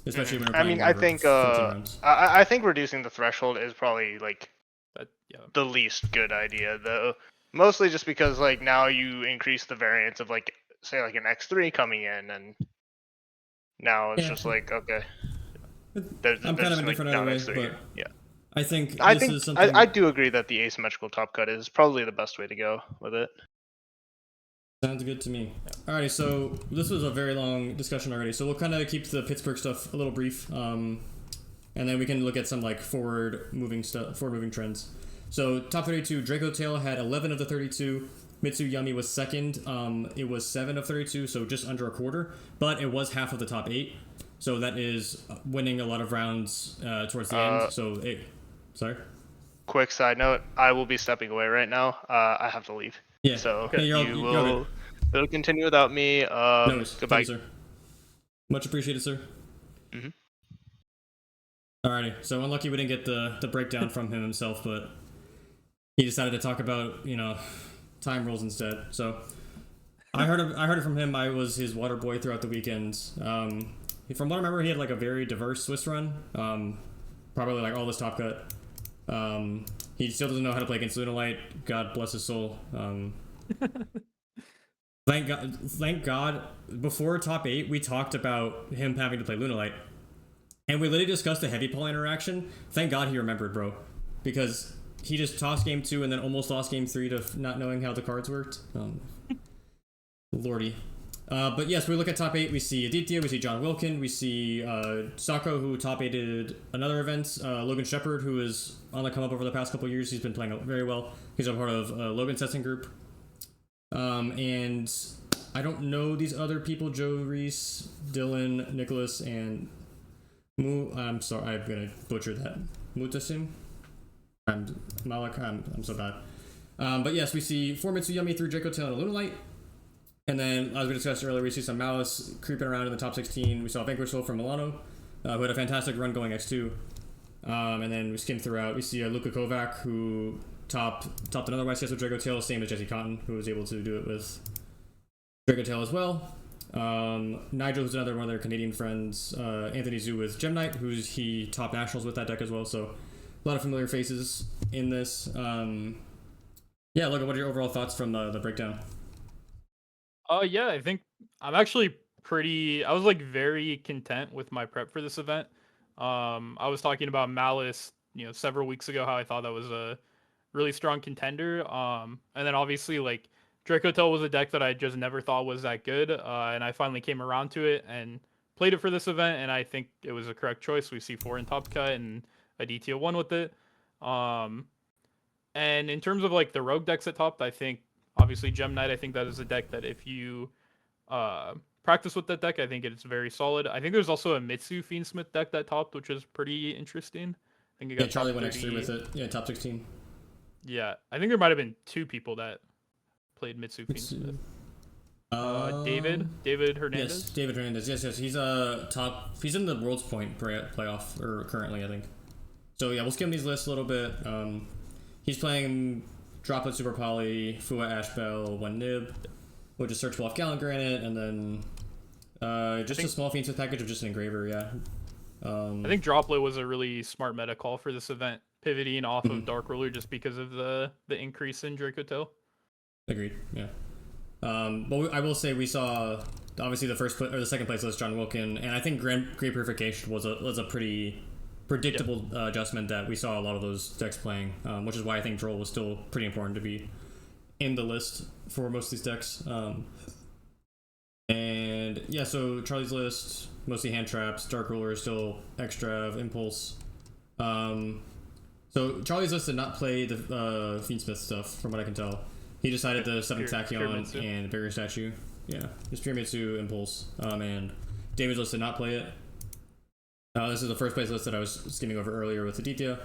especially when we're playing I think 14 rounds. I think reducing the threshold is probably like Yeah. the least good idea, though. Mostly just because like now you increase the variance of like say like an X3 coming in, and now it's just like okay. I'm kind of indifferent either way, but yeah. I think is something. I do agree that the asymmetrical top cut is probably the best way to go with it. Sounds good to me. Alrighty, so this was a very long discussion already, so we'll kind of keep the Pittsburgh stuff a little brief, and then we can look at some like forward moving trends. So top 32, Dracotail had 11 of the 32. Mitsuyami was second. It was 7 of 32, so just under a quarter, but it was half of the top 8. So that is winning a lot of rounds towards the end. So sorry. Quick side note: I will be stepping away right now. I have to leave. Yeah. So Okay, it'll continue without me. No, Goodbye, you, sir. Much appreciated, sir. Mm-hmm. Alrighty. So unlucky we didn't get the breakdown from him himself, but he decided to talk about time rules instead. So I heard it from him. I was his water boy throughout the weekends. From what I remember, he had like a very diverse Swiss run. Probably like all this top cut. He still doesn't know how to play against Lunalight. God bless his soul. Thank God. Before top 8, we talked about him having to play Lunalight, and we literally discussed the heavy pull interaction. Thank God he remembered, bro, because he just tossed game 2 and then almost lost game 3 to not knowing how the cards worked. Lordy. But yes, we look at top 8, we see Aditya, we see John Wilkin, we see Sako, who top 8'd another event, Logan Shepard, who is on the come up over the past couple years. He's been playing very well. He's a part of Logan's testing group. And I don't know these other people, Joe Reese, Dylan, Nicholas, and I'm sorry, I'm going to butcher that. Mutasim? Malak, I'm so bad. But yes, we see 4 Mitsuyami through Dracotail and Lunalight. And then, as we discussed earlier, we see some Malice creeping around in the top 16. We saw Vanquish Soul from Milano, who had a fantastic run going X2. And then we skim throughout. We see Luka Kovac, who topped another YCS with Dracotail, same as Jesse Cotton, who was able to do it with Dracotail as well. Nigel, who's another one of their Canadian friends. Anthony Zhu with Gem Knight, he topped nationals with that deck as well. So a lot of familiar faces in this. Yeah, Logan, what are your overall thoughts from the breakdown? Yeah, I think I'm actually I was like very content with my prep for this event. I was talking about Malice, several weeks ago, how I thought that was a really strong contender. And then obviously like Dracotail was a deck that I just never thought was that good. And I finally came around to it and played it for this event, and I think it was a correct choice. We see 4 in top cut and Aditya won with it. And in terms of like the rogue decks at top, I think obviously Gem Knight, I think that is a deck that if you practice with that deck, I think it's very solid. I think there's also a Mitsu Fiendsmith deck that topped, which is pretty interesting. I think it got Charlie went X3 with it. Yeah, top 16. Yeah, I think there might have been 2 people that played Mitsu Fiendsmith. David Hernandez. Yes, David Hernandez. Yes. He's top. He's in the World's Point playoff currently, I think. So yeah, we'll skim these lists a little bit. He's playing Droplet Super Poly, Fua Ashbell, 1 Nib, which is Searchable off Gallon Granite, and then a small Fiendsmith package of just an Engraver. Yeah. I think Droplet was a really smart meta call for this event, pivoting off of Dark Ruler just because of the increase in Dracotail. Agreed. Yeah. But I will say we saw obviously the second place list, John Wilkin, and I think Great Purification was a pretty predictable adjustment that we saw a lot of those decks playing, which is why I think Droll was still pretty important to be in the list for most of these decks. And yeah, so Charlie's list, mostly hand traps, Dark Ruler is still extra of Impulse. So Charlie's list did not play the Fiendsmith stuff, from what I can tell. He decided the 7 Tachyon and Barrier Statue. Yeah, just Pyramitsu, Impulse. And David's list did not play it. This is the first place list that I was skimming over earlier with Aditya.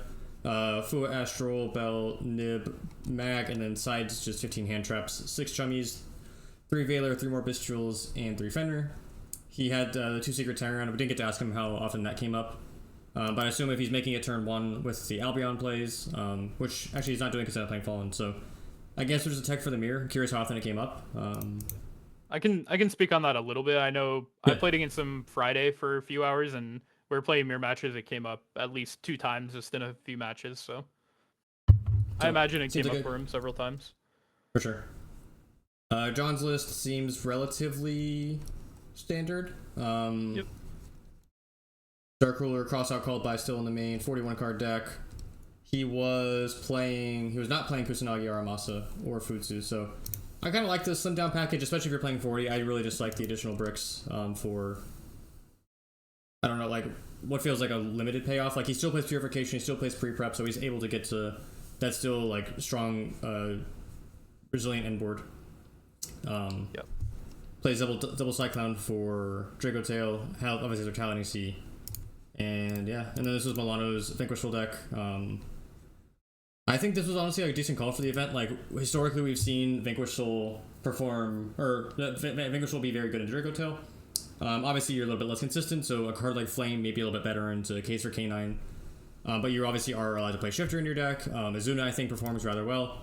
Fua Astral, Bell, Nib, Mag, and then sides just 15 hand traps, 6 Chummies, 3 Valor, 3 more Bestials, and 3 Fenrir. He had the 2 Secret Tyrant. We didn't get to ask him how often that came up. But I assume if he's making it turn 1 with the Albion plays, which actually he's not doing because he's not playing Fallen, so I guess there's a tech for the mirror. I'm curious how often it came up. I can speak on that a little bit. I know I played against him Friday for a few hours, and we were playing mirror matches. It came up at least 2 times just in a few matches, so I imagine it came up for him several times. For sure. John's list seems relatively standard. Yep. Dark Ruler, Crossout Called By still in the main, 41 card deck. He was not playing Kusanagi, Aramasa, or Futsu, so I kind of like the slim down package, especially if you're playing 40. I really just like the additional bricks for, I don't know, like what feels like a limited payoff. Like he still plays Purification, he still plays pre-prep, so he's able to get to that still like strong, resilient end board. Yep. Plays double Cyclone for Dracotail, obviously their Talon AC. And yeah, and then this was Milano's Vanquishful deck. I think this was honestly a decent call for the event. Like historically, we've seen Vanquish Soul perform, or Vanquish Soul be very good in Dracotail. Obviously, you're a little bit less consistent, so a card like Flame may be a little bit better into case for K9. But you obviously are allowed to play Shifter in your deck. Azuna, I think, performs rather well.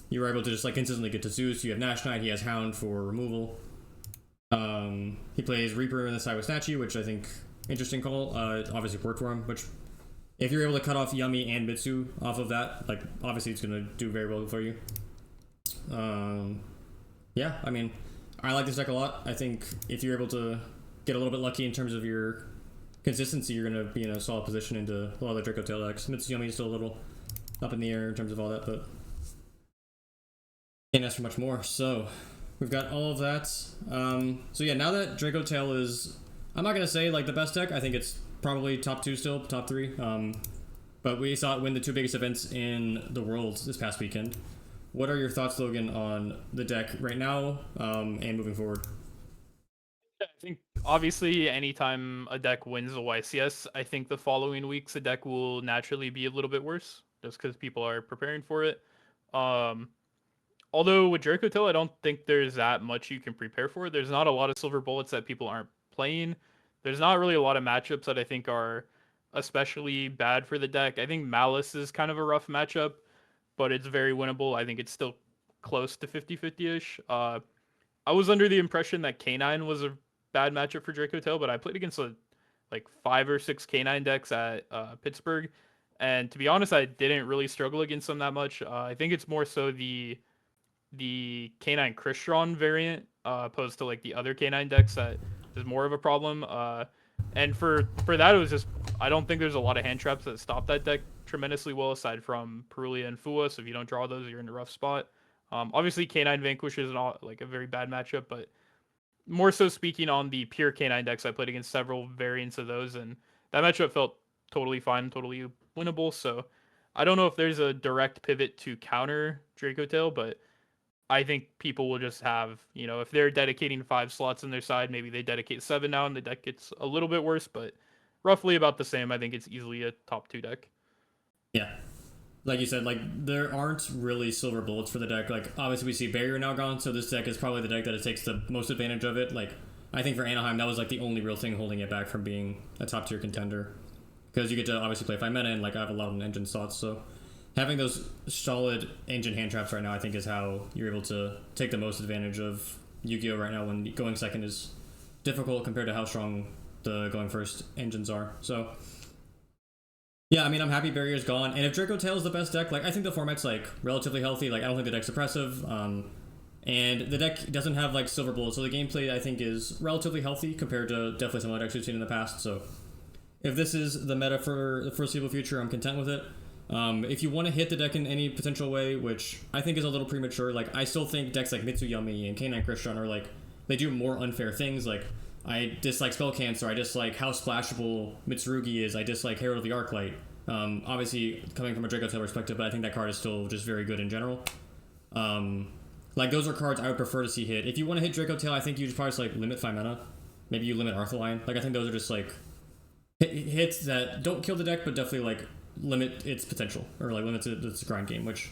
You're able to just like consistently get to Zeus. You have Nash Knight. He has Hound for removal. He plays Reaper in the side with Statue, which I think interesting call. Obviously worked for him. Which, if you're able to cut off Yumi and Mitsu off of that, like obviously it's gonna do very well for you. Yeah, I mean, I like this deck a lot. I think if you're able to get a little bit lucky in terms of your consistency, you're gonna be in a solid position into a lot of the Dracotail decks. Mitsu Yumi is still a little up in the air in terms of all that, but can't ask for much more. So we've got all of that. So yeah, now that Dracotail is, I'm not gonna say like the best deck. I think it's probably top 2 still, top 3. But we saw it win the 2 biggest events in the world this past weekend. What are your thoughts, Logan, on the deck right now and moving forward? I think obviously anytime a deck wins a YCS, I think the following weeks the deck will naturally be a little bit worse just because people are preparing for it. Although with Dracotail, I don't think there's that much you can prepare for. There's not a lot of silver bullets that people aren't playing. There's not really a lot of matchups that I think are especially bad for the deck. I think Malice is kind of a rough matchup, but it's very winnable. I think it's still close to 50-50-ish. I was under the impression that K9 was a bad matchup for Dracotail, but I played against like 5 or 6 K9 decks at Pittsburgh, and to be honest, I didn't really struggle against them that much. I think it's more so the K9 Crystron variant opposed to like the other K9 decks that is more of a problem. And for that, it was just, I don't think there's a lot of hand traps that stop that deck tremendously well, aside from Perulia and Fua. So if you don't draw those, you're in a rough spot. Obviously, K9 Vanquish is not like a very bad matchup, but more so speaking on the pure K9 decks, I played against several variants of those, and that matchup felt totally fine, totally winnable. So I don't know if there's a direct pivot to counter Dracotail, but I think people will just have, if they're dedicating 5 slots in their side, maybe they dedicate 7 now and the deck gets a little bit worse, but roughly about the same. I think it's easily a top 2 deck. Yeah. Like you said, like there aren't really silver bullets for the deck. Like obviously we see Barrier now gone, so this deck is probably the deck that it takes the most advantage of it. Like I think for Anaheim, that was like the only real thing holding it back from being a top tier contender. Because you get to obviously play 5 mana and like I have a lot of engine slots, so having those solid engine hand traps right now, I think, is how you're able to take the most advantage of Yu-Gi-Oh! Right now when going second is difficult compared to how strong the going first engines are. So, yeah, I mean, I'm happy Barrier's gone. And if Dracotail is the best deck, like, I think the format's, like, relatively healthy. Like, I don't think the deck's oppressive. And the deck doesn't have, like, silver bullets. So the gameplay, I think, is relatively healthy compared to definitely some other decks we've seen in the past. So if this is the meta for the foreseeable future, I'm content with it. If you want to hit the deck in any potential way, which I think is a little premature, like I still think decks like Mitsuyami and K9 Crystron are like, they do more unfair things. Like I dislike Spell Cancel, I dislike how splashable Mitsurugi is, I dislike Herald of the Arclight. Obviously coming from a Dracotail perspective, but I think that card is still just very good in general. Like those are cards I would prefer to see hit. If you want to hit Dracotail, I think you just probably just like limit 5 mana. Maybe you limit Arthaline. Like I think those are just like hits that don't kill the deck, but definitely like limit its potential or like limit its grind game, which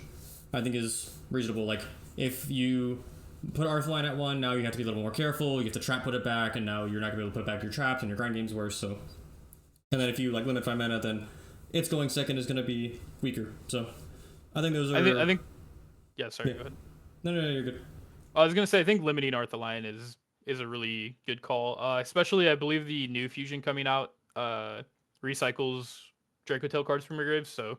I think is reasonable. Like if you put Arthline at 1, now you have to be a little more careful. You have to trap put it back, and now you're not gonna be able to put back your traps, and your grind game's worse. So, and then if you like limit 5 mana, then its going second is gonna be weaker. So, I think those are. I think. Yeah, sorry. Yeah. Go ahead. No, you're good. I was gonna say I think limiting Arthline is a really good call. Especially I believe the new fusion coming out recycles Dracotail cards from your grave, so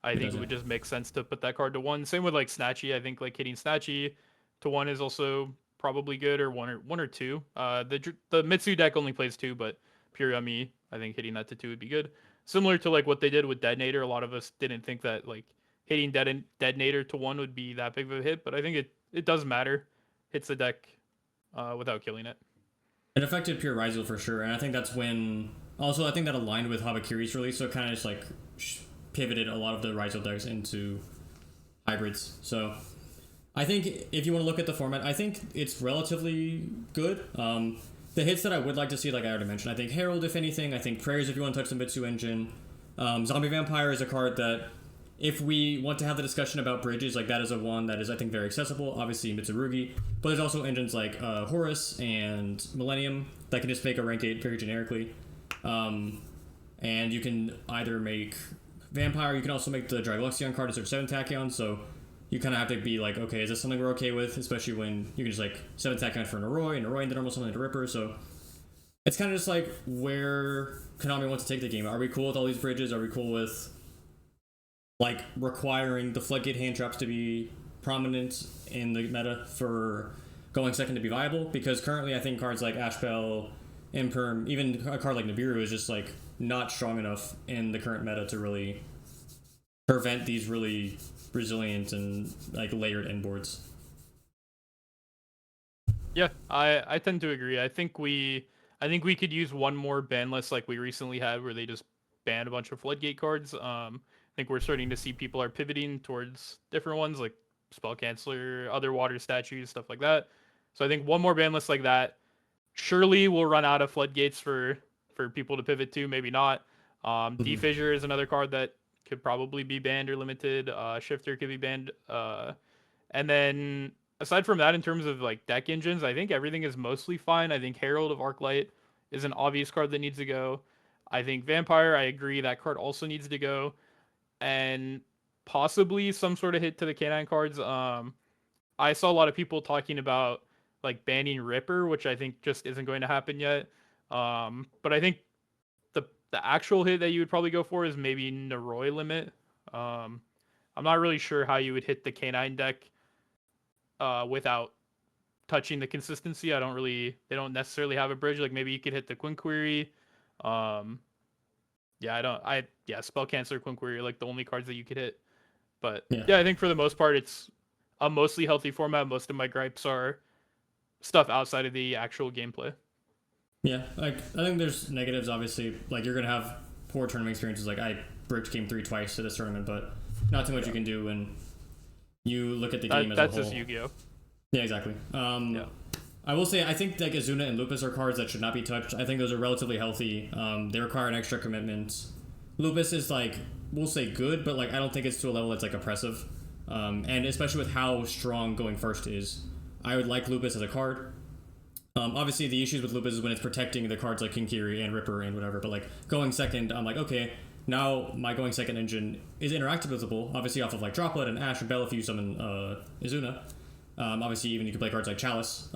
I think it would just make sense to put that card to 1. Same with like Snatchy. I think like hitting Snatchy to 1 is also probably good, or 1 or 2. The Mitsu deck only plays 2, but Pure Yummy, I think hitting that to 2 would be good. Similar to like what they did with Detonator. A lot of us didn't think that like hitting Detonator to 1 would be that big of a hit, but I think it does matter. Hits the deck without killing it. It affected Pure Rizal for sure, and I think that's when. Also, I think that aligned with Habakiri's release, so it kind of just like pivoted a lot of the Rizal decks into hybrids. So I think if you want to look at the format, I think it's relatively good. The hits that I would like to see, like I already mentioned, I think Herald, if anything. I think Prayers, if you want to touch the Mitsu engine. Zombie Vampire is a card that, if we want to have the discussion about bridges, like that is a one that is, I think, very accessible. Obviously, Mitsurugi. But there's also engines like Horus and Millennium that can just make a rank 8 very generically. And you can either make Vampire, you can also make the Dragluxion card as their 7 Tachyon, so you kind of have to be like, okay, is this something we're okay with? Especially when you can just like 7 Tachyon for Noroi, and Noroi into normal summon into Ripper, so it's kind of just like where Konami wants to take the game. Are we cool with all these bridges? Are we cool with like requiring the Floodgate hand traps to be prominent in the meta for going second to be viable? Because currently I think cards like Ashbel, Imperm, even a card like Nibiru is just like not strong enough in the current meta to really prevent these really resilient and like layered endboards. Yeah, I tend to agree. I think we could use one more ban list like we recently had, where they just banned a bunch of Floodgate cards. I think we're starting to see people are pivoting towards different ones like Spell Canceller, other water statues, stuff like that. So I think one more ban list like that. Surely we'll run out of Floodgates for people to pivot to, maybe not. Defissure is another card that could probably be banned or limited. Shifter could be banned. And then aside from that, in terms of like deck engines, I think everything is mostly fine. I think Herald of Arclight is an obvious card that needs to go. I think Vampire, I agree, that card also needs to go. And possibly some sort of hit to the Canine cards. I saw a lot of people talking about like banning Ripper, which I think just isn't going to happen yet. But I think the actual hit that you would probably go for is maybe Noroi limit. I'm not really sure how you would hit the Canine deck without touching the consistency. They don't necessarily have a bridge. Like maybe you could hit the Quinquery. Spell Canceller, Quinquery are like the only cards that you could hit. But yeah, I think for the most part it's a mostly healthy format. Most of my gripes are stuff outside of the actual gameplay. Yeah, like I think there's negatives. Obviously, like you're gonna have poor tournament experiences. Like I bridged game 3 twice to this tournament, but not too much you can do when you look at the game as a whole. That's just Yu-Gi-Oh. Yeah, exactly. I will say I think like Azuna and Lupus are cards that should not be touched. I think those are relatively healthy. They require an extra commitment. Lupus is like, we'll say good, but like I don't think it's to a level that's like oppressive. And especially with how strong going first is, I would like Lupus as a card. Obviously, the issues with Lupus is when it's protecting the cards like Kinkiri and Ripper and whatever, but like going second, I'm like, okay, now my going second engine is interactable, obviously off of like Droplet and Ash and Bell if you summon Izuna. Obviously, even you can play cards like Chalice.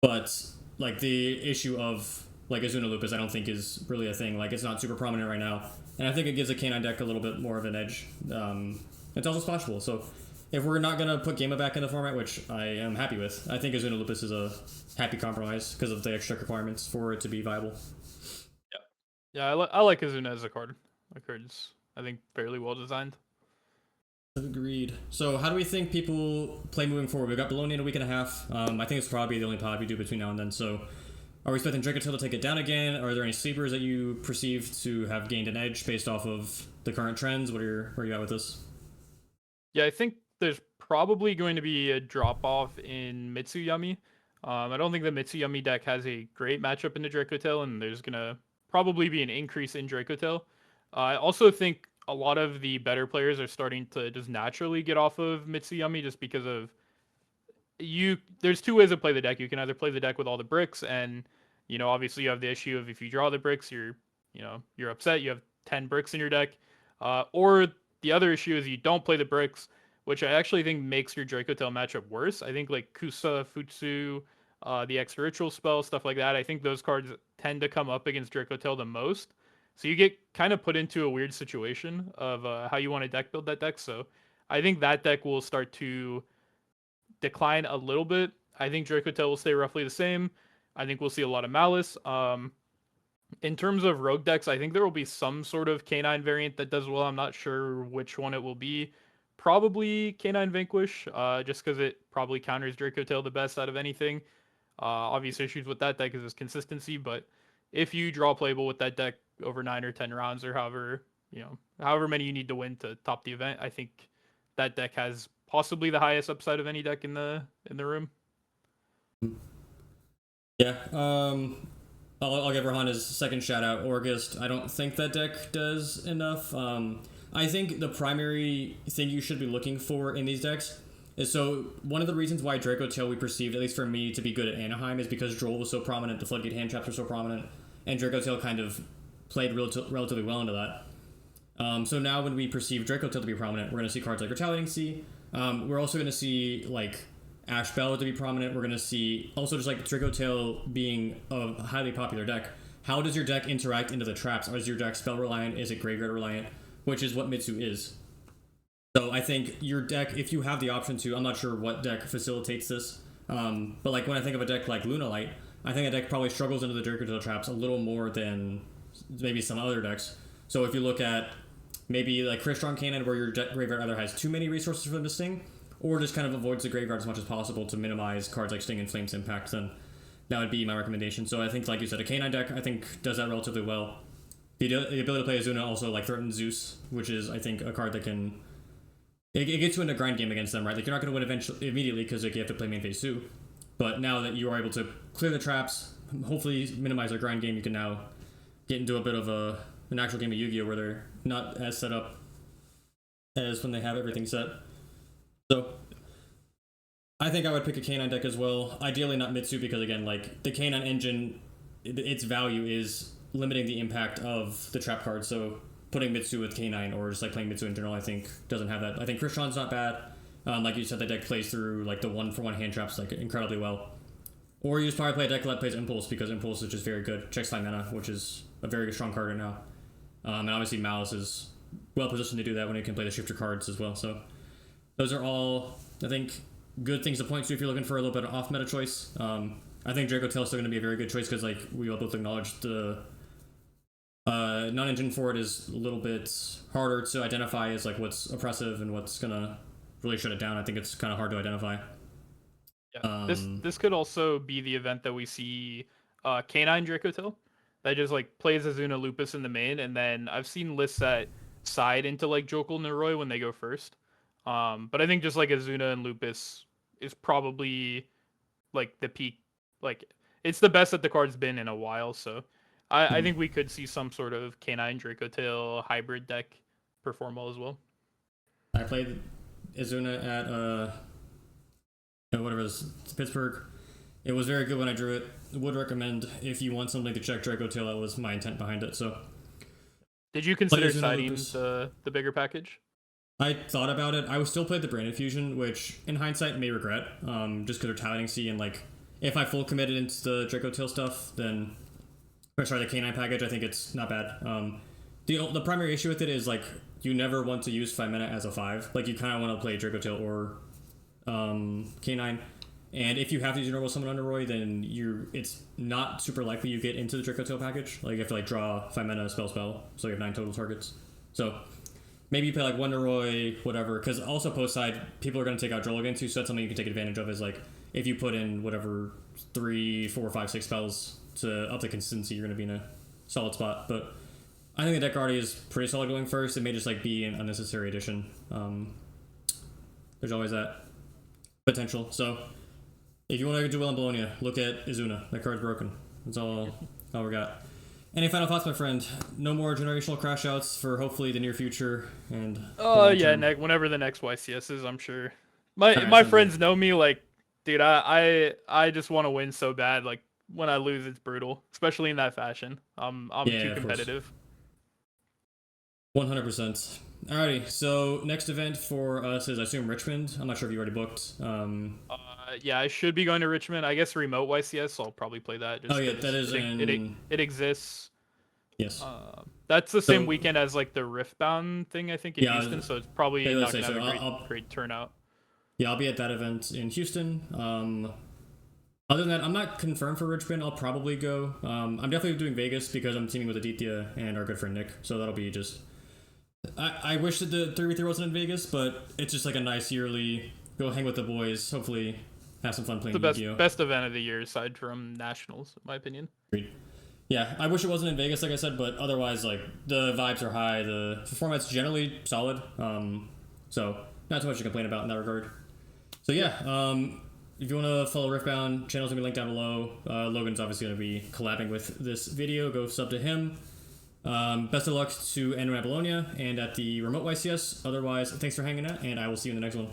But like the issue of like Izuna Lupus, I don't think is really a thing. Like it's not super prominent right now, and I think it gives a Canine deck a little bit more of an edge. It's also splashable, so if we're not gonna put Gamma back in the format, which I am happy with, I think Azuna Lupus is a happy compromise because of the extra requirements for it to be viable. Yeah, I like Azuna as a card. The card's, I think, fairly well designed. Agreed. So how do we think people play moving forward? We've got Bologna in a week and a half. I think it's probably the only pod we do between now and then. So are we expecting Dracotail to take it down again? Are there any sleepers that you perceive to have gained an edge based off of the current trends? Where are you at with this? Yeah, I think there's probably going to be a drop-off in Mitsuyami. I don't think the Mitsuyami deck has a great matchup into Dracotail, and there's going to probably be an increase in Dracotail. I also think a lot of the better players are starting to just naturally get off of Mitsuyami just because of there's two ways to play the deck. You can either play the deck with all the bricks, and obviously you have the issue of if you draw the bricks, you're upset. You have 10 bricks in your deck, or the other issue is you don't play the bricks, which I actually think makes your Dracotail matchup worse. I think like Kusa, Futsu, the extra ritual spell, stuff like that. I think those cards tend to come up against Dracotail the most. So you get kind of put into a weird situation of how you want to deck build that deck. So I think that deck will start to decline a little bit. I think Dracotail will stay roughly the same. I think we'll see a lot of Malice. In terms of rogue decks, I think there will be some sort of Canine variant that does well. I'm not sure which one it will be. Probably Canine Vanquish, just because it probably counters Dracotail the best out of anything. Obvious issues with that deck is its consistency, but if you draw playable with that deck over 9 or 10 rounds or however many you need to win to top the event, I think that deck has possibly the highest upside of any deck in the room. Yeah, I'll give Rahan his second shout out. August. I don't think that deck does enough. I think the primary thing you should be looking for in these decks is, so one of the reasons why Dracotail we perceived, at least for me, to be good at Anaheim is because Droll was so prominent, the Floodgate hand traps were so prominent, and Dracotail kind of played relatively well into that. So now when we perceive Dracotail to be prominent, we're going to see cards like Retaliating Sea. We're also going to see like Ash Bell to be prominent. We're going to see also just like Dracotail being a highly popular deck. How does your deck interact into the traps? Is your deck spell reliant? Is it graveyard reliant? Which is what Mitsu is. So I think your deck, if you have the option to, I'm not sure what deck facilitates this, but like when I think of a deck like Lunalight, I think a deck probably struggles into the Dracotail traps a little more than maybe some other decks. So if you look at maybe like Crystron Cannon, where your graveyard either has too many resources for them to sting, or just kind of avoids the graveyard as much as possible to minimize cards like Sting and Flame's impact, then that would be my recommendation. So I think, like you said, a Canine deck, I think, does that relatively well. The ability to play Azuna also like threatens Zeus, which is, I think, a card that can... It gets you into a grind game against them, right? Like, you're not going to win immediately because like, you have to play main phase 2. But now that you are able to clear the traps, hopefully minimize their grind game, you can now get into a bit of an actual game of Yu-Gi-Oh! Where they're not as set up as when they have everything set. So I think I would pick a Canine deck as well. Ideally not Mitsu, because again, like the Canine engine, its value is limiting the impact of the trap card. So putting Mitsu with Canine or just like playing Mitsu in general, I think doesn't have that. I think Krishan's not bad. Like you said, the deck plays through like the 1-for-1 hand traps like incredibly well. Or you just probably play a deck that plays Impulse, because Impulse is just very good. Checks 5 mana, which is a very strong card right now. And obviously Malice is well positioned to do that when it can play the shifter cards as well. So those are all, I think, good things to point to if you're looking for a little bit of off-meta choice. I think Dracotail is still going to be a very good choice because, like, we all both acknowledge the non-engine for it is a little bit harder to identify as, like, what's oppressive and what's going to really shut it down. I think it's kind of hard to identify. Yeah. This could also be the event that we see Canine Dracotail that just, like, plays Azuna Lupus in the main, and then I've seen lists that side into, like, Jokul Naroi when they go first. But I think just like Azuna and Lupus is probably like the peak, like it's the best that the card's been in a while. So I think we could see some sort of Canine Dracotail hybrid deck perform well as well. I played Azuna at whatever it was, Pittsburgh. It was very good when I drew it. Would recommend if you want something to check Dracotail. That was my intent behind it. So did you consider siding the bigger package? I thought about it. I would still play the Branded Fusion, which in hindsight may regret, just because of Touting C, and like if I full committed into the Dracotail stuff, then the Canine package, I think it's not bad. The primary issue with it is like you never want to use 5 mana as a 5. Like you kind of want to play Dracotail or Canine, and if you have to use normal summon under Roy, then it's not super likely you get into the Dracotail package. Like you have to like draw 5 mana spell, so you have 9 total targets. So maybe you play like Wonder Roy, whatever, because also post side, people are going to take out Logan too, so that's something you can take advantage of, is like if you put in whatever 3, 4, 5, 6 spells to up the consistency, you're going to be in a solid spot. But I think the deck already is pretty solid going first. It may just like be an unnecessary addition. There's always that potential. So if you want to do well in Bologna, look at Azuna. That card's broken. That's all we got. Any final thoughts, my friend? No more generational crash outs for hopefully the near future. And Yeah, whenever the next YCS is, I'm sure. My sounds friends know me. Like, dude, I just want to win so bad. Like, when I lose, it's brutal, especially in that fashion. I'm too competitive. 100%. Alrighty, so next event for us is, I assume, Richmond. I'm not sure if you already booked. Yeah, I should be going to Richmond. I guess remote YCS, so I'll probably play that. Just that is it exists. Yes. That's the same weekend as like the Riftbound thing, I think, in Houston. So it's probably not going to have a great turnout. Yeah, I'll be at that event in Houston. Other than that, I'm not confirmed for Richmond. I'll probably go. I'm definitely doing Vegas because I'm teaming with Aditya and our good friend Nick. So that'll be just. I wish that the 3v3 wasn't in Vegas, but it's just like a nice yearly go hang with the boys. Hopefully, have some fun playing the best event of the year aside from nationals, in my opinion. Agreed. Yeah, I wish it wasn't in Vegas, like I said, but otherwise, like the vibes are high. The format's generally solid. So not too much to complain about in that regard. So yeah, if you want to follow Riftbound, channel's gonna be linked down below. Logan's obviously gonna be collabing with this video. Go sub to him. Best of luck to Andrew at Bologna and at the remote YCS. Otherwise, thanks for hanging out, and I will see you in the next one.